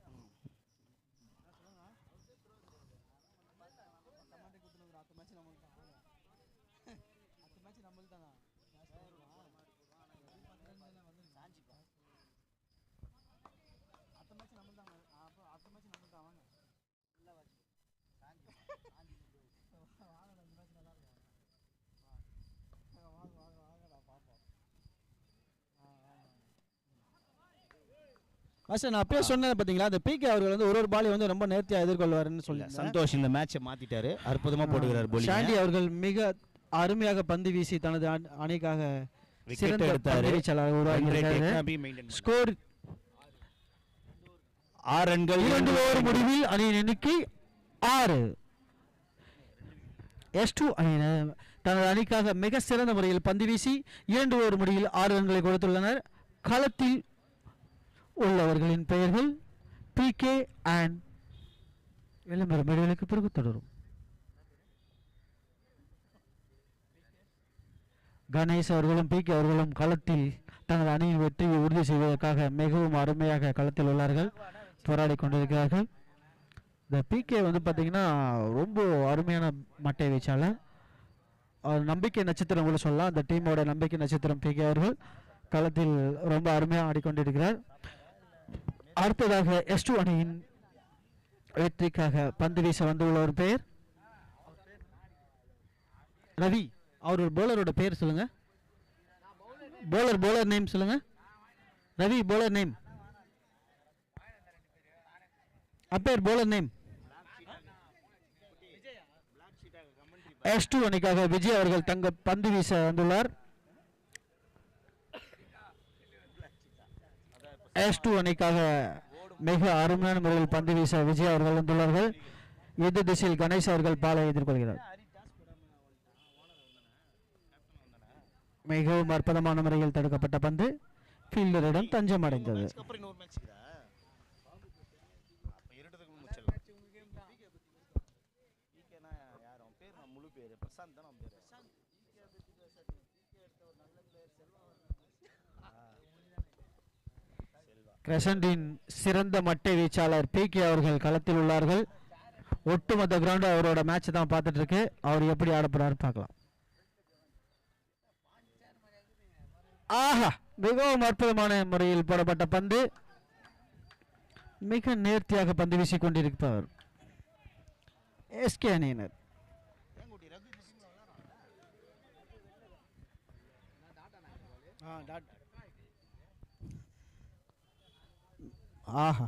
சார், நான் அப்பயே சொன்னேன் பார்த்தீங்களா, அந்த பிகே அவர்கள் வந்து ஒரு பாலை வந்து ரொம்ப நேர்த்தியாக எதிர்கொள்வாருன்னு சொல்லி. சந்தோஷ் இந்த மேட்சை மாத்திட்டாரு. அற்புதமாக போடுகிறார் போலிங். சாண்டி அவர்கள் மிக அருமையாக பந்து வீசி தனது அணிக்காக Wicket சிறந்த எடுத்தாரு. பந்து வீச்சாளர் உருவாகியிருக்காரு. ஸ்கோர் 6 ரன்கள் 2 ஓவர் முடிவில் அணியின் எண்ணிக்கை 6. S2 அணியினர் தனது அணிக்காக மிக சிறந்த முறையில் பந்து வீசி 2 ஓவர் முடிவில் 6 ரன்களை கொடுத்துள்ளனர். களத்தில் உள்ளவர்களின் பெயர்கள் PK and விளம்பரம் இடைவெளிக்கு பிறகு தொடரும். கணேஷ் அவர்களும் PK அவர்களும் களத்தில் தனது அணியின் வெற்றியை உறுதி செய்வதற்காக மிகவும் அருமையாக களத்தில் உள்ளார்கள், போராடி கொண்டிருக்கிறார்கள். இந்த PK வந்து பார்த்தீங்கன்னா ரொம்ப அருமையான மட்டை வீச்சாளர், அவர் நம்பிக்கை நட்சத்திரம் கூட சொல்லலாம். அந்த டீமோட நம்பிக்கை நட்சத்திரம் PK அவர்கள் களத்தில் ரொம்ப அருமையாக ஆடிக்கொண்டிருக்கிறார். அடுத்ததாக S2 அணியின் வெற்றிக்காக பந்து வீச வந்துள்ள ஒரு பெயர் ரவி. அவர் போலரோட பேர் சொல்லுங்க. போலர் நேம் சொல்லுங்க. Ravi bowler name. அப்பேர் போலர் நேம். S2 அணிக்காக விஜய் அவர்கள் தங்க பந்து வீச வந்துள்ளார். S2 அணிக்காக மிக அருமையான முறையில் பந்து வீச விஜய் அவர்கள் வந்துள்ளார்கள். எதிர் திசையில் கணேஷ் அவர்கள் பாலை எதிர்கொள்கிறார். மிகவும் அற்புதமான முறையில் தடுக்கப்பட்ட பந்து ஃபீல்டரிடம் தஞ்சம் அடைந்தது. கிரசண்டின் சிறந்த மட்டை வீச்சாளர் PK அவர்கள் களத்தில் உள்ளார்கள். ஒட்டுமொத்த கிரவுண்ட் அவரோட மேட்ச் தான் பார்த்துட்டு இருக்கு. அவர் எப்படி ஆடப்படுறாரு பார்க்கலாம். ஆஹா, மிகவும் அற்புதமான முறையில் போடப்பட்ட பந்து, மிக நேர்த்தியாக பந்து வீசிக் கொண்டிருப்பவர் SK அணியினர். ஆஹா,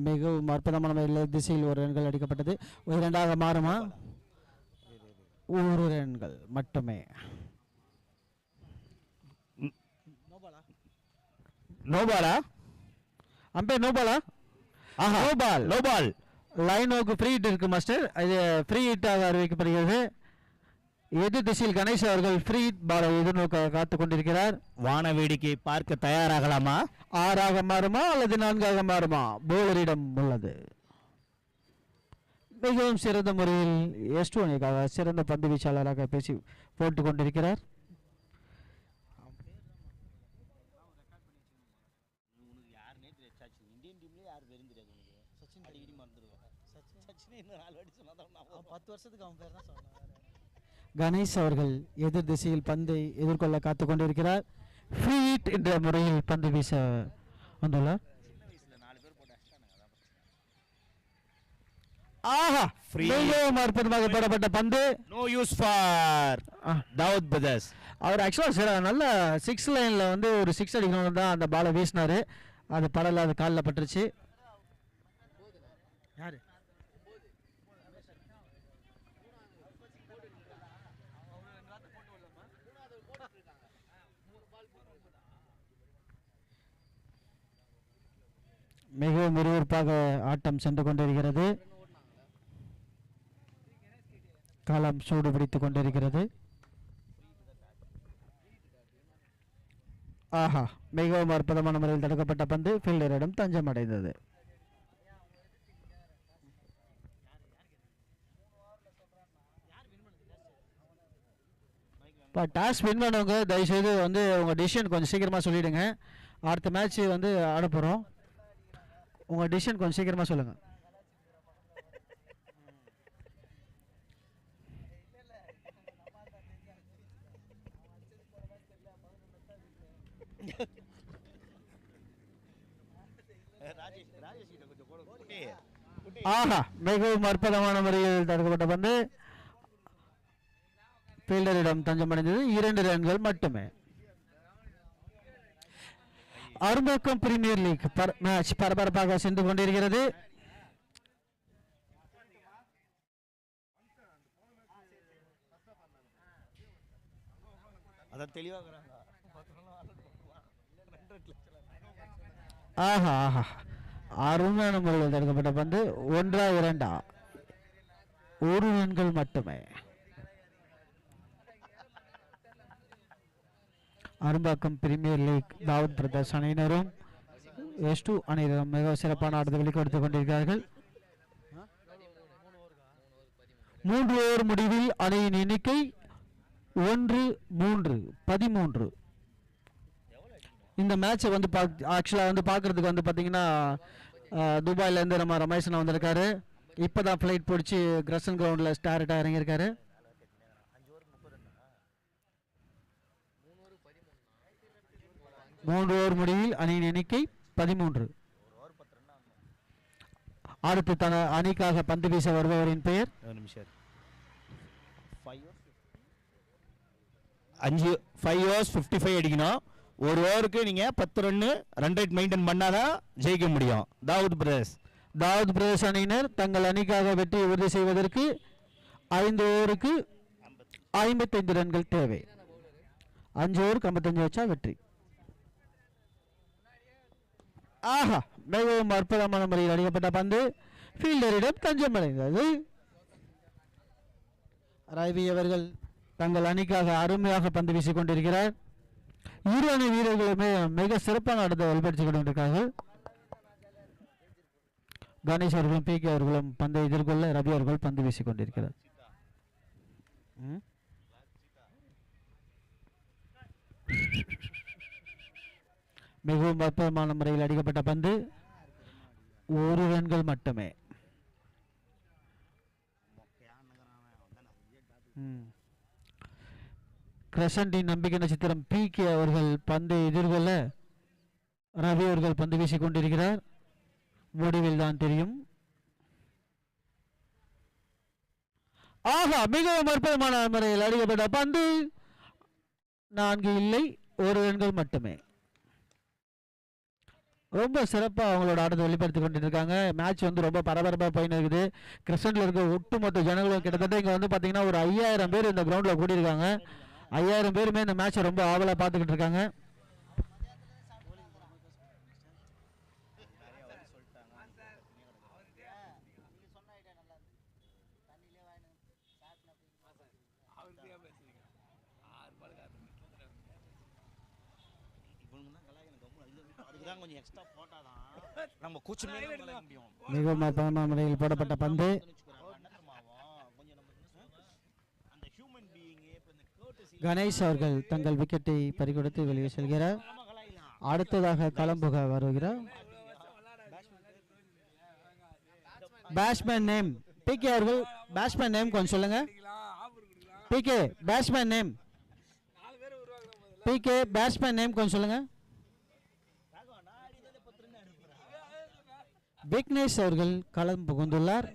மிகவும் அற்புதமான முறையில் திசையில் ஒரு ரன்கள் அடிக்கப்பட்டது. இரண்டாக மாறுமா? ஒரு ரன்கள் மட்டுமே. நோபாலா? அம்பேர் நோபாலா? ஆஹா, நோபால். லைன் நோக்கு ஃப்ரீ ஹிட் இருக்கு மாஸ்டர். இது ஃப்ரீ ஹிட்டாக அறிவிக்கப்படுகிறது. எதிர் திசையில் கணேஷ் அவர்கள் ஃப்ரீ ஹிட் பாலை எதிர்நோக்க காத்து கொண்டிருக்கிறார். வான வேடிக்கை பார்க்க தயாராகலாமா? 6ஆக மாறுமா அல்லது 4ஆக மாறுமா? போலரிடம் உள்ளது. மிகவும் சிறந்த முறையில் S2 அணிக்காக சிறந்த பந்து வீச்சாளராக பேசி போட்டுக் கொண்டிருக்கிறார். கணேஷ் அவர்கள் எதிர் திசையில் பந்தை எதிர்கொள்ள காத்து கொண்டிருக்கிறார். ஃப்ரீ ஹிட் என்ற முறையில் பந்து வீச வந்துள்ளார். ஆஹா, மிகவும் அற்புதமாக போடப்பட்ட பந்து. No use for Dawood brothers. அவர் ஆக்சுவலாக நல்ல 6 லைனில் வந்து ஒரு 6 அடிக்கணும் தான் அந்த பாலை வீசினாரு. அது படல, அது காலில் பட்டுருச்சு. யாரு? மிகவும் விறுவிறுப்பாக ஆட்டம் சென்று கொண்டிருக்கிறது. களம் சூடு பிடித்துக் கொண்டிருக்கிறது. ஆஹா, மிகவும் அற்புதமான முறையில் தடுக்கப்பட்ட பந்து ஃபீல்டரிடம் தஞ்சம் அடைந்தது. இப்போ டாஸ் வின் பண்ணவங்க தயவுசெய்து வந்து உங்கள் டிசிஷன் கொஞ்சம் சீக்கிரமாக சொல்லிவிடுங்க. அடுத்த மேட்ச் வந்து ஆட போகிறோம். உங்கள் டிசிஷன் கொஞ்சம் சீக்கிரமாக சொல்லுங்கள். ஆஹா, மிகவும் அற்புதமான முறையில் தடுக்கப்பட்ட பந்து ஃபீல்டரிடம் தஞ்சமடைந்தது. 2 ரன்கள் மட்டுமே. அரும்பாக்கம் பிரீமியர் லீக் மேட்ச் பரபரப்பாக சென்று கொண்டிருக்கிறது. அதான் தெளிவாக்குறாங்க. ஆஹா ஆஹா, அருமையான முறையில் தடுக்கப்பட்ட பந்து. 1-2, 1 ரன்கள் மட்டுமே. Arumbakkam premier league Dawood brothers அணியினரும் S2 அணியினரும் மிக சிறப்பான ஆட்டத்தை வெளிப்படுத்திக் கொண்டிருக்கிறார்கள். 3 ஓவர் முடிவில் அணியின் எண்ணிக்கை 1-3, 13. இந்த மேட்சை வந்து ஆக்சுவலாக வந்து பார்க்குறதுக்கு வந்து பார்த்தீங்கன்னா துபாயிலேருந்து நம்ம ரமேஷன் வந்திருக்காரு. இப்போ தான் ஃப்ளைட் பிடிச்சி கிரசன் கிரவுண்டில் ஸ்டார்ட்டாக இறங்கியிருக்காரு. 3 ஓவர் முடிவில் அணியின் எண்ணிக்கை 13. அடுத்து அணிக்காக பந்து வீச வருபவரின் பெயர் 5 overs 55 அடிக்கணும். ஒரு ஓவருக்கு நீங்கள் 10 ரன் ரேட் மெயின்டைன் பண்ணாதான் ஜெயிக்க முடியும். தாவூத் பிரதர்ஸ் அணியினர் தங்கள் அணிக்காக வெற்றி உறுதி செய்வதற்கு 5 ஓவருக்கு 55 ரன்கள் தேவை. 5 ஓவருக்கு 55 வச்சா வெற்றி. ஆஹா, மிகவும் அற்புதமான முறையில் அடிக்கப்பட்ட பந்து ஃபீல்டரிடம் தஞ்சமடைந்தது. ரவி அவர்கள் தங்கள் அணிக்காக அருமையாக பந்து வீசிக் கொண்டிருக்கிறார். இரு அணி வீரர்களுமே மிக சிறப்பான ஆட்டத்தை வெளிப்படுத்திக் கொண்டிருக்கிறார்கள். கணேஷ் அவர்களும் PK அவர்களும் பந்தை எதிர்கொள்ள ரவி அவர்கள் பந்து வீசிக் கொண்டிருக்கிறார். மிகவும் அற்புதமான முறையில் அடிக்கப்பட்ட பந்து 1 ரன்கள் மட்டுமே. கிரசண்டின் நம்பிக்கை நட்சத்திரம் PK அவர்கள் பந்தை எதிர்கொள்ள ரவி அவர்கள் பந்து வீசிக் கொண்டிருக்கிறார். முடிவில் தான் தெரியும். ஆஹா, மிகவும் அற்புதமான முறையில் அடிக்கப்பட்ட பந்து 4 இல்லை, 1 ரன்கள் மட்டுமே. ரொம்ப சிறப்பாக அவங்களோட ஆட்டத்தை வெளிப்படுத்தி கொண்டு இருக்காங்க. மேட்ச் வந்து ரொம்ப பரபரப்பாக போயின்னு இருக்குது. கிரசண்டில் இருக்க ஒட்டுமொத்த ஜனங்களும் கிட்டத்தட்ட இங்கே வந்து பார்த்தீங்கன்னா ஒரு 5000 பேர் இந்த கிரவுண்டில் கூடியிருக்காங்க. 5000 பேருமே இந்த மேட்சை ரொம்ப ஆவலாக பார்த்துக்கிட்டு இருக்காங்க. மிகவும் அற்புதமான முறையில் போடப்பட்ட பந்து கணேஷ் அவர்கள் தங்கள் விக்கெட்டை பறிகொடுத்து வெளியே செல்கிறார். அடுத்ததாக களம்புக வருகிறார் பேட்ஸ்மேன் நேம். PK அவர்கள் பேட்ஸ்மேன் நேம் கொஞ்சம் சொல்லுங்க. PK batsman name. PK batsman name கொஞ்சம் சொல்லுங்க. விக்னேஷ் அவர்கள் களம் புகுந்துள்ளார்.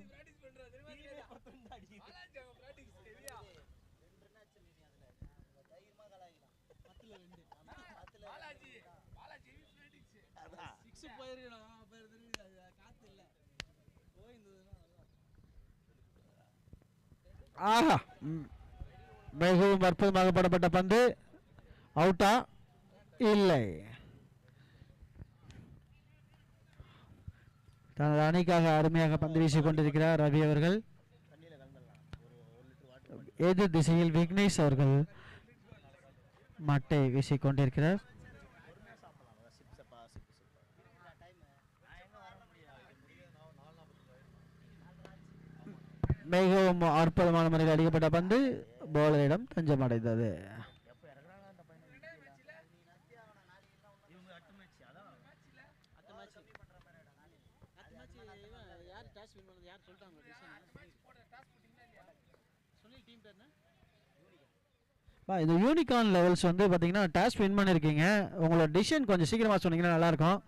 ஆஹா, மிகவும் அற்புதமாக போடப்பட்ட பந்து. அவுட்டா? இல்லை. தனது அணிக்காக அருமையாக பந்து வீசிக் கொண்டிருக்கிறார் ரவி அவர்கள். எதிர் திசையில் விக்னேஷ் அவர்கள் மட்டை வீசிக் கொண்டிருக்கிறார். மிகவும் அற்புதமான முறையில் அடிக்கப்பட்ட பந்து பவுலரிடம் தஞ்சமடைந்தது. இந்த யூனிகார்ன் லெவல்ஸ் வந்து பார்த்தீங்கன்னா டாஸ் வின் பண்ணியிருக்கீங்க. உங்களோட டிசிஷன் கொஞ்சம் சீக்கிரமாக சொன்னீங்கன்னா நல்லாயிருக்கும்.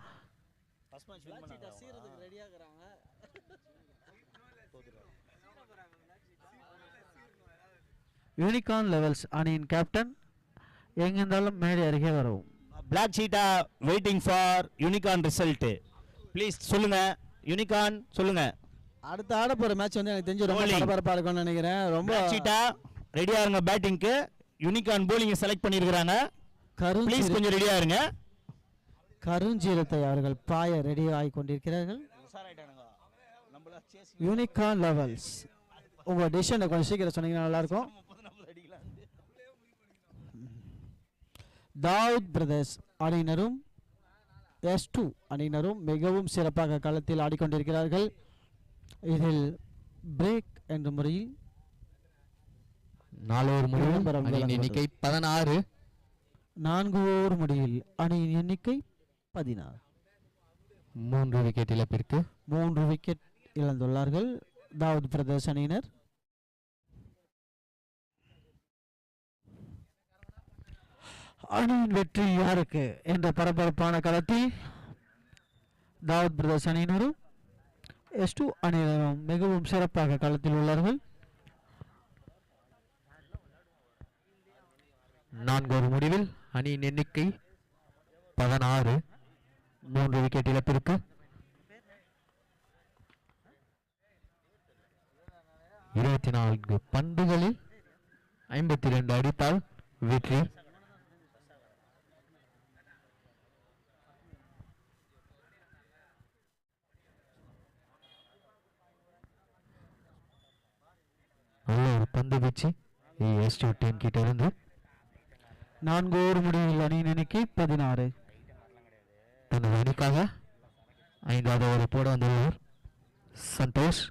யூனிகார்ன் லெவல்ஸ் அணியின் கேப்டன் எங்கிருந்தாலும் மேடை அருகே வரவும். Black cheetah waiting for unicorn result. Please சொல்லுங்க, யூனிகார்ன் சொல்லுங்க. அடுத்த ஆட போகிற மேட்ச் வந்து எனக்கு தெரிஞ்சு ரொம்ப பரபரப்பாக இருக்கும்னு நினைக்கிறேன். ரொம்ப சீட்டா ரெடியாக இருங்க பேட்டிங்க்கு. யூனிகார்ன் போலிங் செலக்ட் பண்ணியிருக்கிறாங்க. ப்ளீஸ் கொஞ்சம் ரெடியா இருங்க. கருஞ்சீரத்தை அவர்கள் பாய ரெடி ஆகி கொண்டிருக்கிறார்கள். யூனிகார்ன் லெவல்ஸ் உங்கள் டிசிஷனை கொஞ்சம் சீக்கிரம் சொன்னீங்கன்னா நல்லாயிருக்கும். தாவூத் பிரதர்ஸ் அணியினரும் S2 அணியினரும் மிகவும் சிறப்பாக களத்தில் ஆடிக்கொண்டிருக்கிறார்கள். இதில் பிரேக் என்ற முறையில் 4 ஓவர் முடிவில் அணியின் எண்ணிக்கை 16. 4 ஓவர் முடிவில் அணியின் எண்ணிக்கை 16. 3 விக்கெட் இழப்பிற்கு 3 விக்கெட் இழந்துள்ளார்கள் தாவூத் பிரதர்ஸ் அணியினர். அணியின் வெற்றி யாருக்கு என்ற பரபரப்பான களத்தில் தாவூத் பிரதர்ஸ் அணியினரும் S2 அணியினரும் மிகவும் சிறப்பாக களத்தில் உள்ளார்கள். 4 ஓவர் முடிவில் அணியின் எண்ணிக்கை 16. 3 விக்கெட் இழப்பிற்கு 24 பந்துகளில் 52 அடித்தால் வெற்றி. நல்ல ஒரு பந்து வீச்சு S2 டீம் கிட்ட இருந்து. 4 ஓவர் முடிவில் அணியின் எண்ணிக்கை 16. தனது அணிக்காக 5வது ஓவரை போட வந்துள்ளவர் சந்தோஷ்.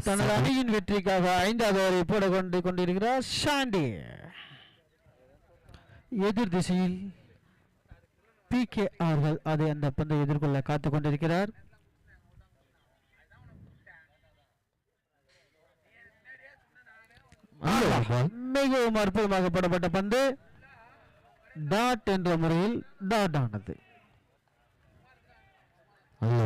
தனது அணியின் வெற்றிக்காக 5வது ஓவரை போட கொண்டிருக்கிறார் ஷாண்டி. எதிர் திசையில் PK அவர்கள் அந்த பந்தை எதிர்கொள்ள காத்துக் கொண்டிருக்கிறார். மிகவும் அற்புதமாக போடப்பட்ட பந்து டாட் என்ற முறையில் டாட் ஆனது.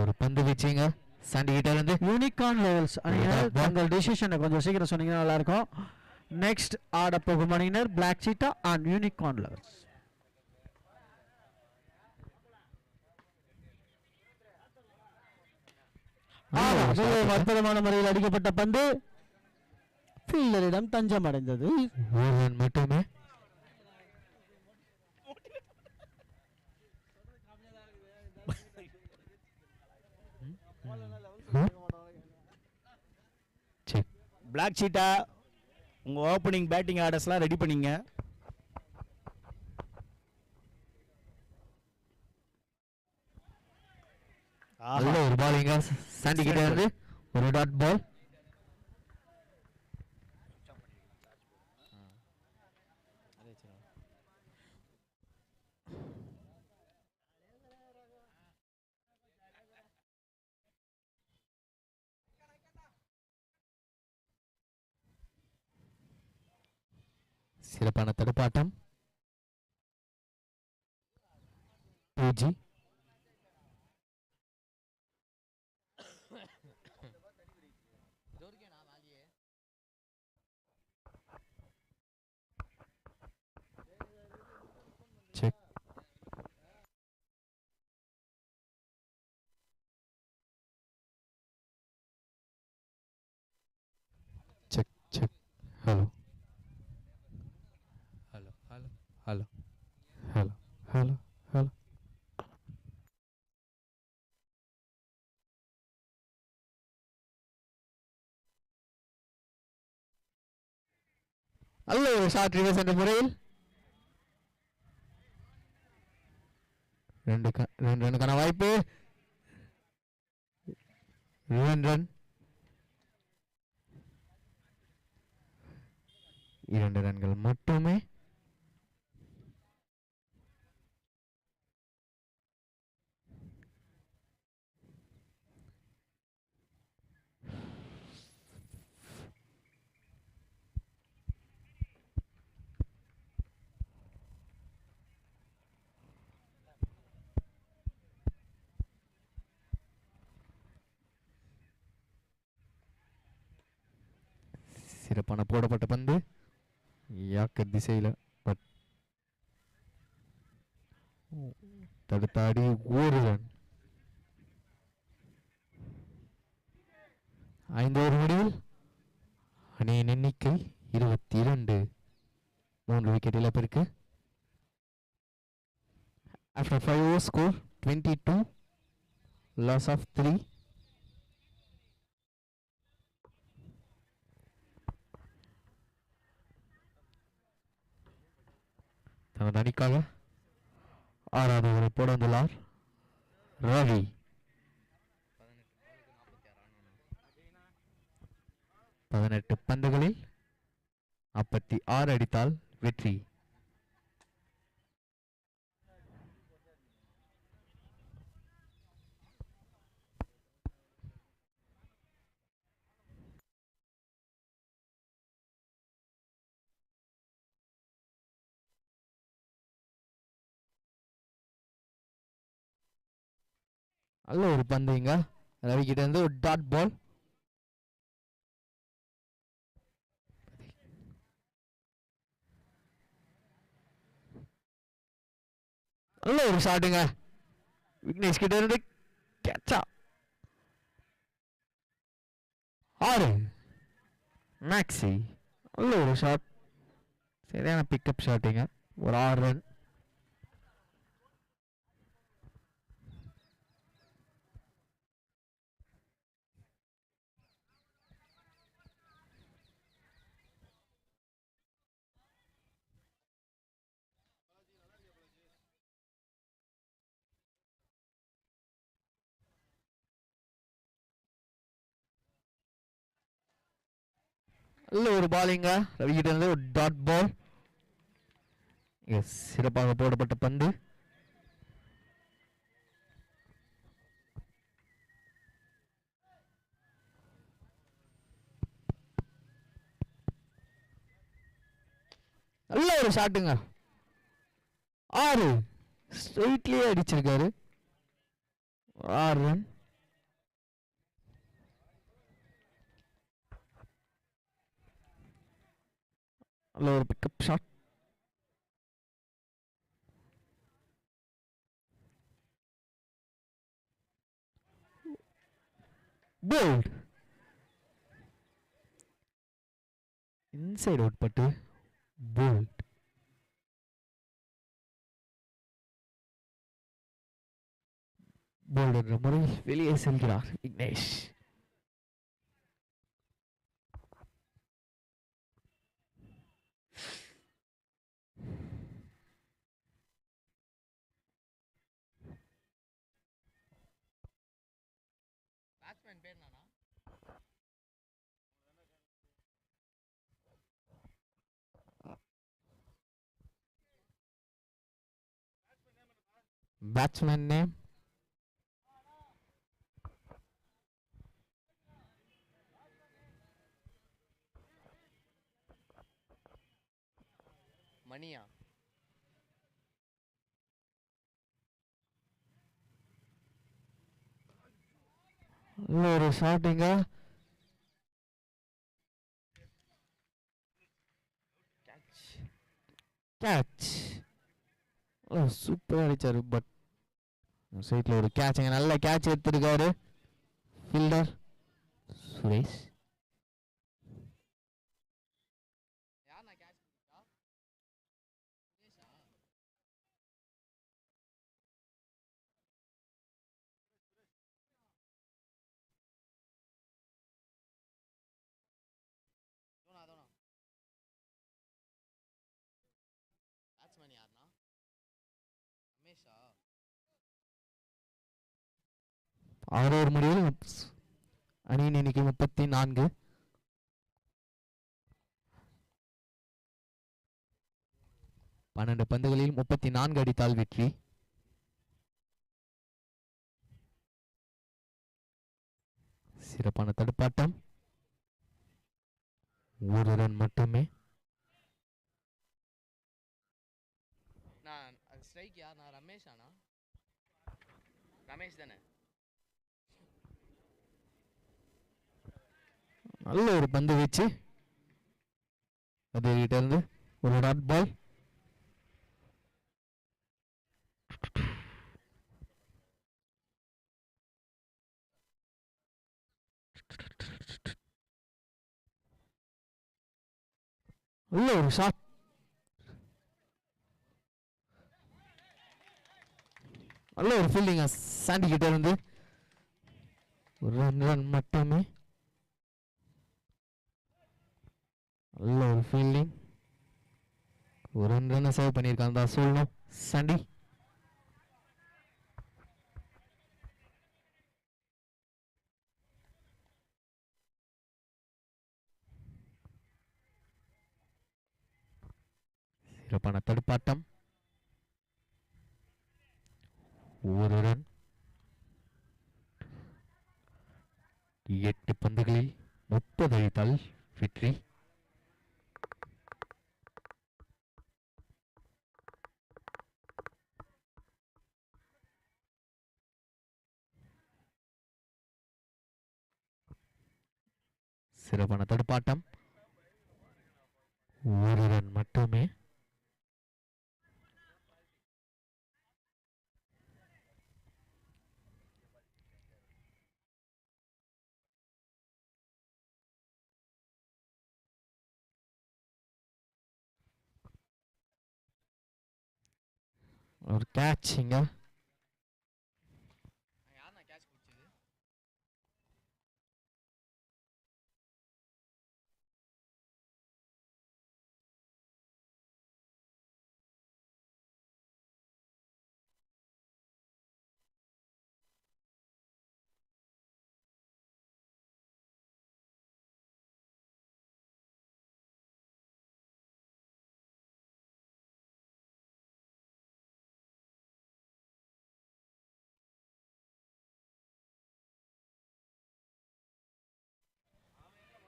ஒரு பந்து வீச்சுங்க சாண்டி கிட்ட இருந்து. யூனிகார்ன் லெவல்ஸ் அணியினர் தங்கள் டிசிஷனை கொஞ்சம் சீக்கிரம் சொன்னீங்கன்னா நல்லா இருக்கும். நெக்ஸ்ட் ஆட போகும் அணியினர் black cheetah and unicorn levels. அற்புதமான முறையில் அடிக்கப்பட்ட பந்து ஃபீல்டரிடம் தஞ்சம் அடைந்தது. மட்டுமே பிளாக் சீட்டா உங்க ஓப்பனிங் பேட்டிங் ஆர்டர்ஸ்லாம் ரெடி பண்ணீங்க. ஒரு பாலிங்க சாண்டி கிட்ட இருந்து ஒரு டாட் பால். சிறப்பான தடுப்பாட்டம். பூஜி check. Check check. Hello hello hello hello hello hello. நல்ல ஒரு ஷார்ட் ரிவர்ஸ் என்ற முறையில் 2 ரன்னுக்கான வாய்ப்பு. 2 ரன். 2 ரன்கள் மட்டுமே. சிறப்பான போடப்பட்ட பந்து யாக்கர் திசையில் தடுத்தாடி 1 ரன். 5 ஓவர் முடிவில் அணியின் எண்ணிக்கை 22. 3 விக்கெட் இழப்பிற்கு. After 5 overs score 22, loss of 3. தனது அணிக்காக 6வது ஓவரை போட வந்துள்ளார் ரவி. 18 பந்துகளில் 46 அடித்தால் வெற்றி. நல்ல ஒரு பந்து இங்க ரவி கிட்ட இருந்து ஒரு டாட் பால். நல்ல ஒரு ஷாட்டுங்க விக்னேஷ் கிட்ட இருந்து கேட்சா. 6 மேக்ஸி நல்ல ஒரு ஷாட், சரியான பிக்கப் ஷாட்டுங்க. ஒரு 6 ரன். நல்ல ஒரு பாலிங்க ரவி கிட்ட இருந்து ஒரு டாட் பால். சிறப்பாக போடப்பட்ட பந்து. நல்ல ஒரு ஷாட்டுங்க. 6 ஸ்ட்ரெயிட்லயே அடிச்சிருக்காரு. 6 ரன். நல்ல ஒரு pickup shot. Bowled inside out பட்டு போல்ட். போல்ட் என்ற முறையில் வெளியே செல்கிறார் விக்னேஷ். பேட்ஸ்மேன் நேம் மணியா. ஒரு ஷாட்டுங்க. கேட்ச். சூப்பராக அடிச்சாரு. பட் சைட்ல ஒரு கேட்சுங்க. நல்ல கேட்ச் எடுத்திருக்காரு ஃபீல்டர் சுரேஷ். ஆறு முடிவில் அணியின் எண்ணிக்கை 34. பன்னெண்டு பந்துகளில் 34 அடித்தால் வெற்றி. சிறப்பான தடுப்பாட்டம். ஒரு ரன் மட்டுமே. நான் ஸ்ட்ரைக் யார்? நான் ரமேஷ் ஆனா? ரமேஷ் தானே? நல்ல ஒரு பந்து வீச்சு. அது கிட்ட இருந்து ஒரு டாட் பால். நல்ல ஒரு ஷாட். நல்ல ஒரு ஃபீல்டிங்கா சாண்டி கிட்ட இருந்து. ஒரு ரன் மட்டுமே. நல்ல ஒரு ஃபீல்டிங். ஒரு ரன் சேவ் பண்ணியிருக்காங்க தான் சொல்லணும் சாண்டி. சிறப்பான தடுப்பாட்டம். ஒரு ரன். 8 பந்துகளில் 30 அடித்தால் வெற்றி. சிறப்பான தடுப்பாட்டம். ஒரு ரன் மட்டுமே. ஒரு கேட்ச் இங்க. யாருண்ணா கேட்ச் பிடிச்சது?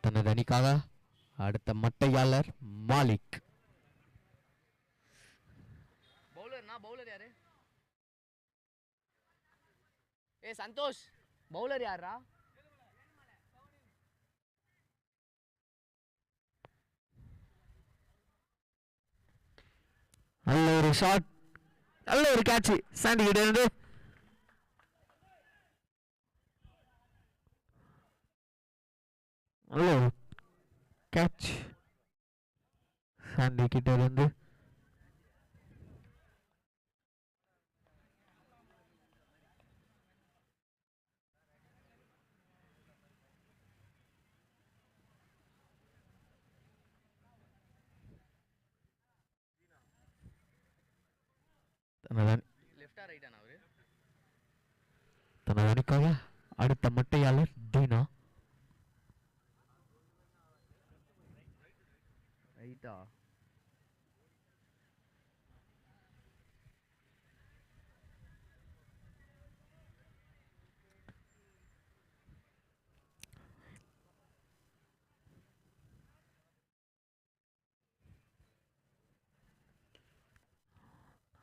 தனது அணிக்காக அடுத்த மட்டையாளர் மாலிக். பவுலர் யாரு? சந்தோஷ், பவுலர் யாரா? நல்ல ஒரு ஷாட். நல்ல ஒரு கேட்ச் சாண்டி கிட்ட இருந்து. நல்ல ஒரு கேட்ச் சாண்டி கிட்ட இருந்து. லெஃப்டா ரைட்டாண்ணா அவரு? தனது அணிக்காக அடுத்த மட்டையாளர் தீனா. ரைட்டா?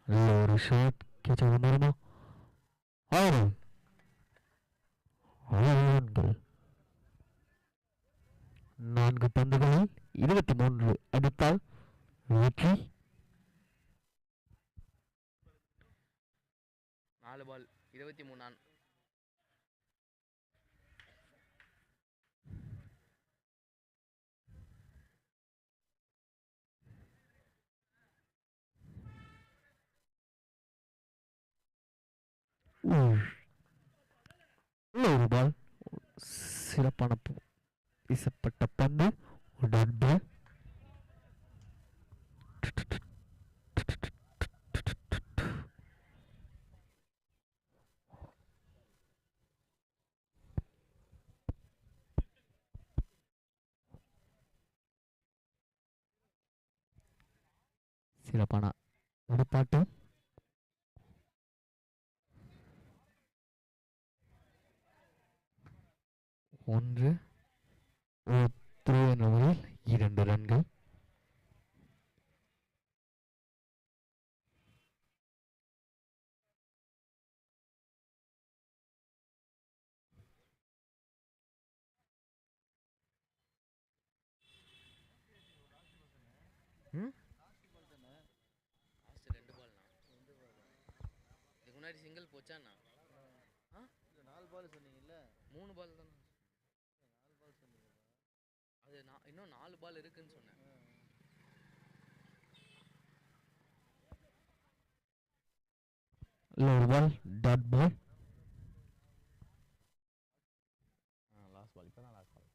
நல்ல ஒரு ஷாட். கேட்ச் வருமா? ஆறு ரன்கள். 4 பந்துகளில் 23 அடித்தால் வெற்றி. 4 பால் 23. நல்ல ஒரு பால். சிறப்பான வீசப்பட்ட பந்து. டட் பால். சிறப்பான துடுப்பாட்டு. ஒன்று த்ரோ என்ற முறையில் 2 ரன்கள். லாஸ்ட் 2 பால்ண்ணா. இதுக்கு முன்னாடி சிங்கிள் போச்சாண்ணா? ஆ? 4 பால் சொன்னீங்கல்ல? 3 பால் தானே. 4 பால் சொன்னீங்க. அது நான் இன்னும் 4 பால் இருக்குன்னு சொன்னேன். ஒரு பால் டாட் பால். லாஸ்ட் பால், இப்போ தான் லாஸ்ட் பால்.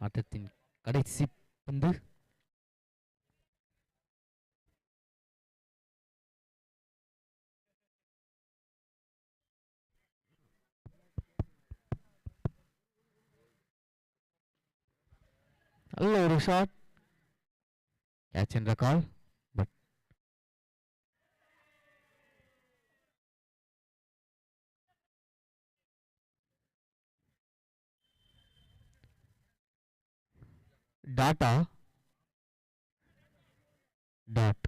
ஆட்டத்தின் கடைசி பந்து. நல்ல ஒரு ஷாட், கேட்ச் என்ற கால். பட் டாட்டா டாட்.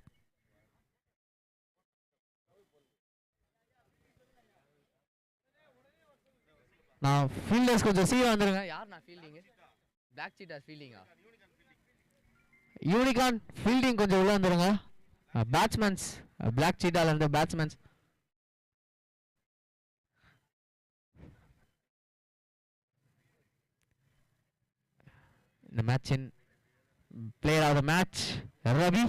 நான் ஃபீல்டர்ஸ் கொஞ்சம் சீக்கிரம் வந்துருங்க. யார் நான் ஃபீல்டிங்கு? பிளாக் சீட்டார் ஃபீல்டிங்கா? யூனிகார்ன் ஃபீல்டிங் கொஞ்சம் உள்ள வந்துருங்க. பேட்ஸ்மேன்ஸ் பிளாக் சீட்டால இருந்த பேட்ஸ்மேன்ஸ். இந்த மேட்சின் player of the match Ravi.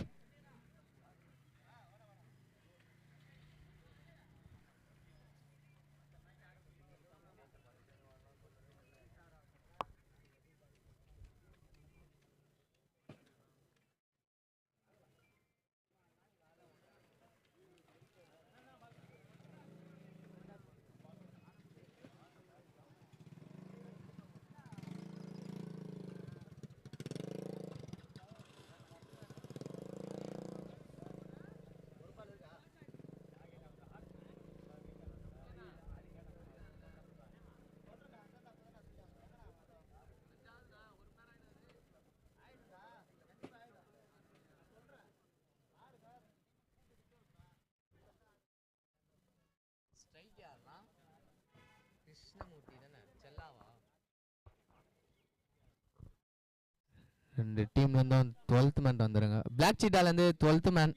Strike யாருன்னா கிருஷ்ணமூர்த்தி தானே? செல்லாவா? ரெண்டு டீம்ல இருந்தும் 12th மேன் வந்துருங்க. பிளாக் சீட்டால இருந்து 12th மேன்.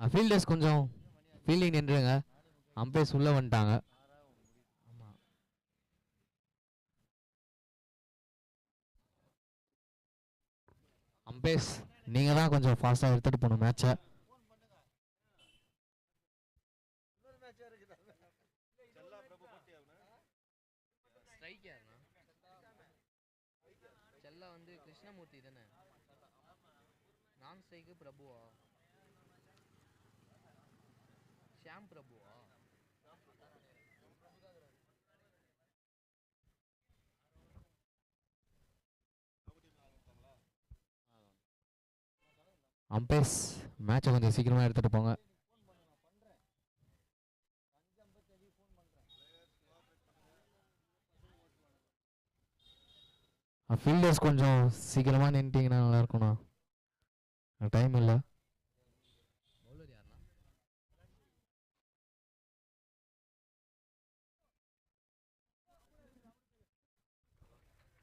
ஃபீல்டர்ஸ் கொஞ்சம் ஃபீல்டிங் நின்றுங்க. அம்பையர்ஸ் உள்ள வந்துட்டாங்க. அம்பையர்ஸ் நீங்க தான் கொஞ்சம் ஃபாஸ்டா எடுத்துட்டு போகணும் மேட்சை. ஸ்ட்ரைக் யாருண்ணா? செல்லா வந்து கிருஷ்ணமூர்த்தி தானே? நான் ஸ்ட்ரைக்கு பிரபுவா? ஷாம் பிரபுவா? அம்பையர்ஸ் மேட்சை கொஞ்சம் சீக்கிரமா எடுத்துட்டு போங்க. ஃபீல்டர்ஸ் கொஞ்சம் சீக்கிரமா நின்றுட்டீங்கன்னா நல்லா இருக்கும்ண்ணா. டைம் இல்லை. பவுலர் யாருண்ணா?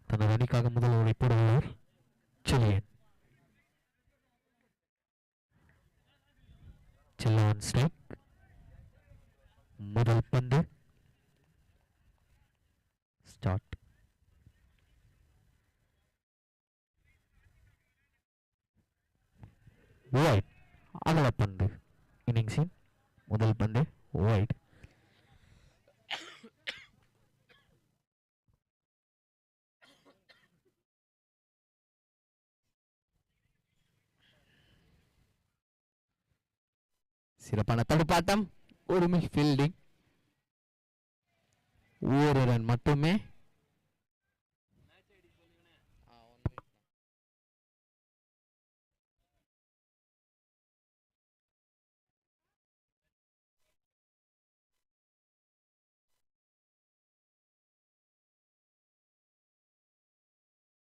தனது அணிக்காக முதல் ஓவரை போடுகிறார் சில்லியன். சில்லன் ஸ்ட்ரைக். முதல் பந்து ஸ்டார்ட். வைட். அகல பந்து. இன்னிங்ஸின் முதல் பந்து வைட். சிறப்பான தடுப்பாட்டம். ஒருமை ஃபீல்டிங். ஒரு ரன் மட்டுமே.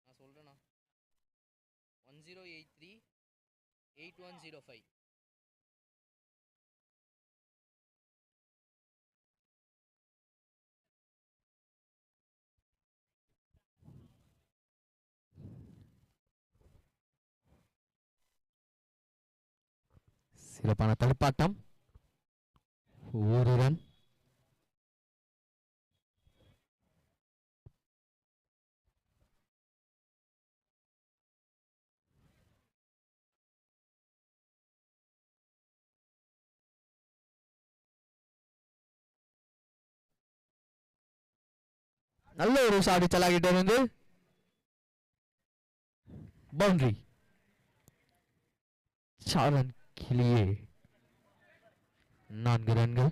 நான் சொல்கிறேண்ணா. 1083-8105. சிறப்பான தடுப்பாட்டம். ஒரு ரன். நல்ல ஒரு சாடி சலாகிட்ட இருந்து பவுண்டரி. சாரன் கிளியே 4 ரன்கள்.